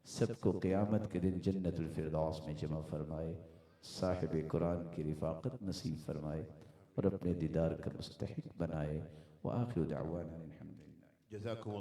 सबको क़यामत के दिन जन्नतुल फ़िरदौस में जमा फरमाए, साहिब कुरान की रिफ़ाक़त नसीब फरमाए और अपने दीदार का मुस्तहिक़ बनाए। व आखिरु दाअवाना अनिल हम्दुलिल्लाह।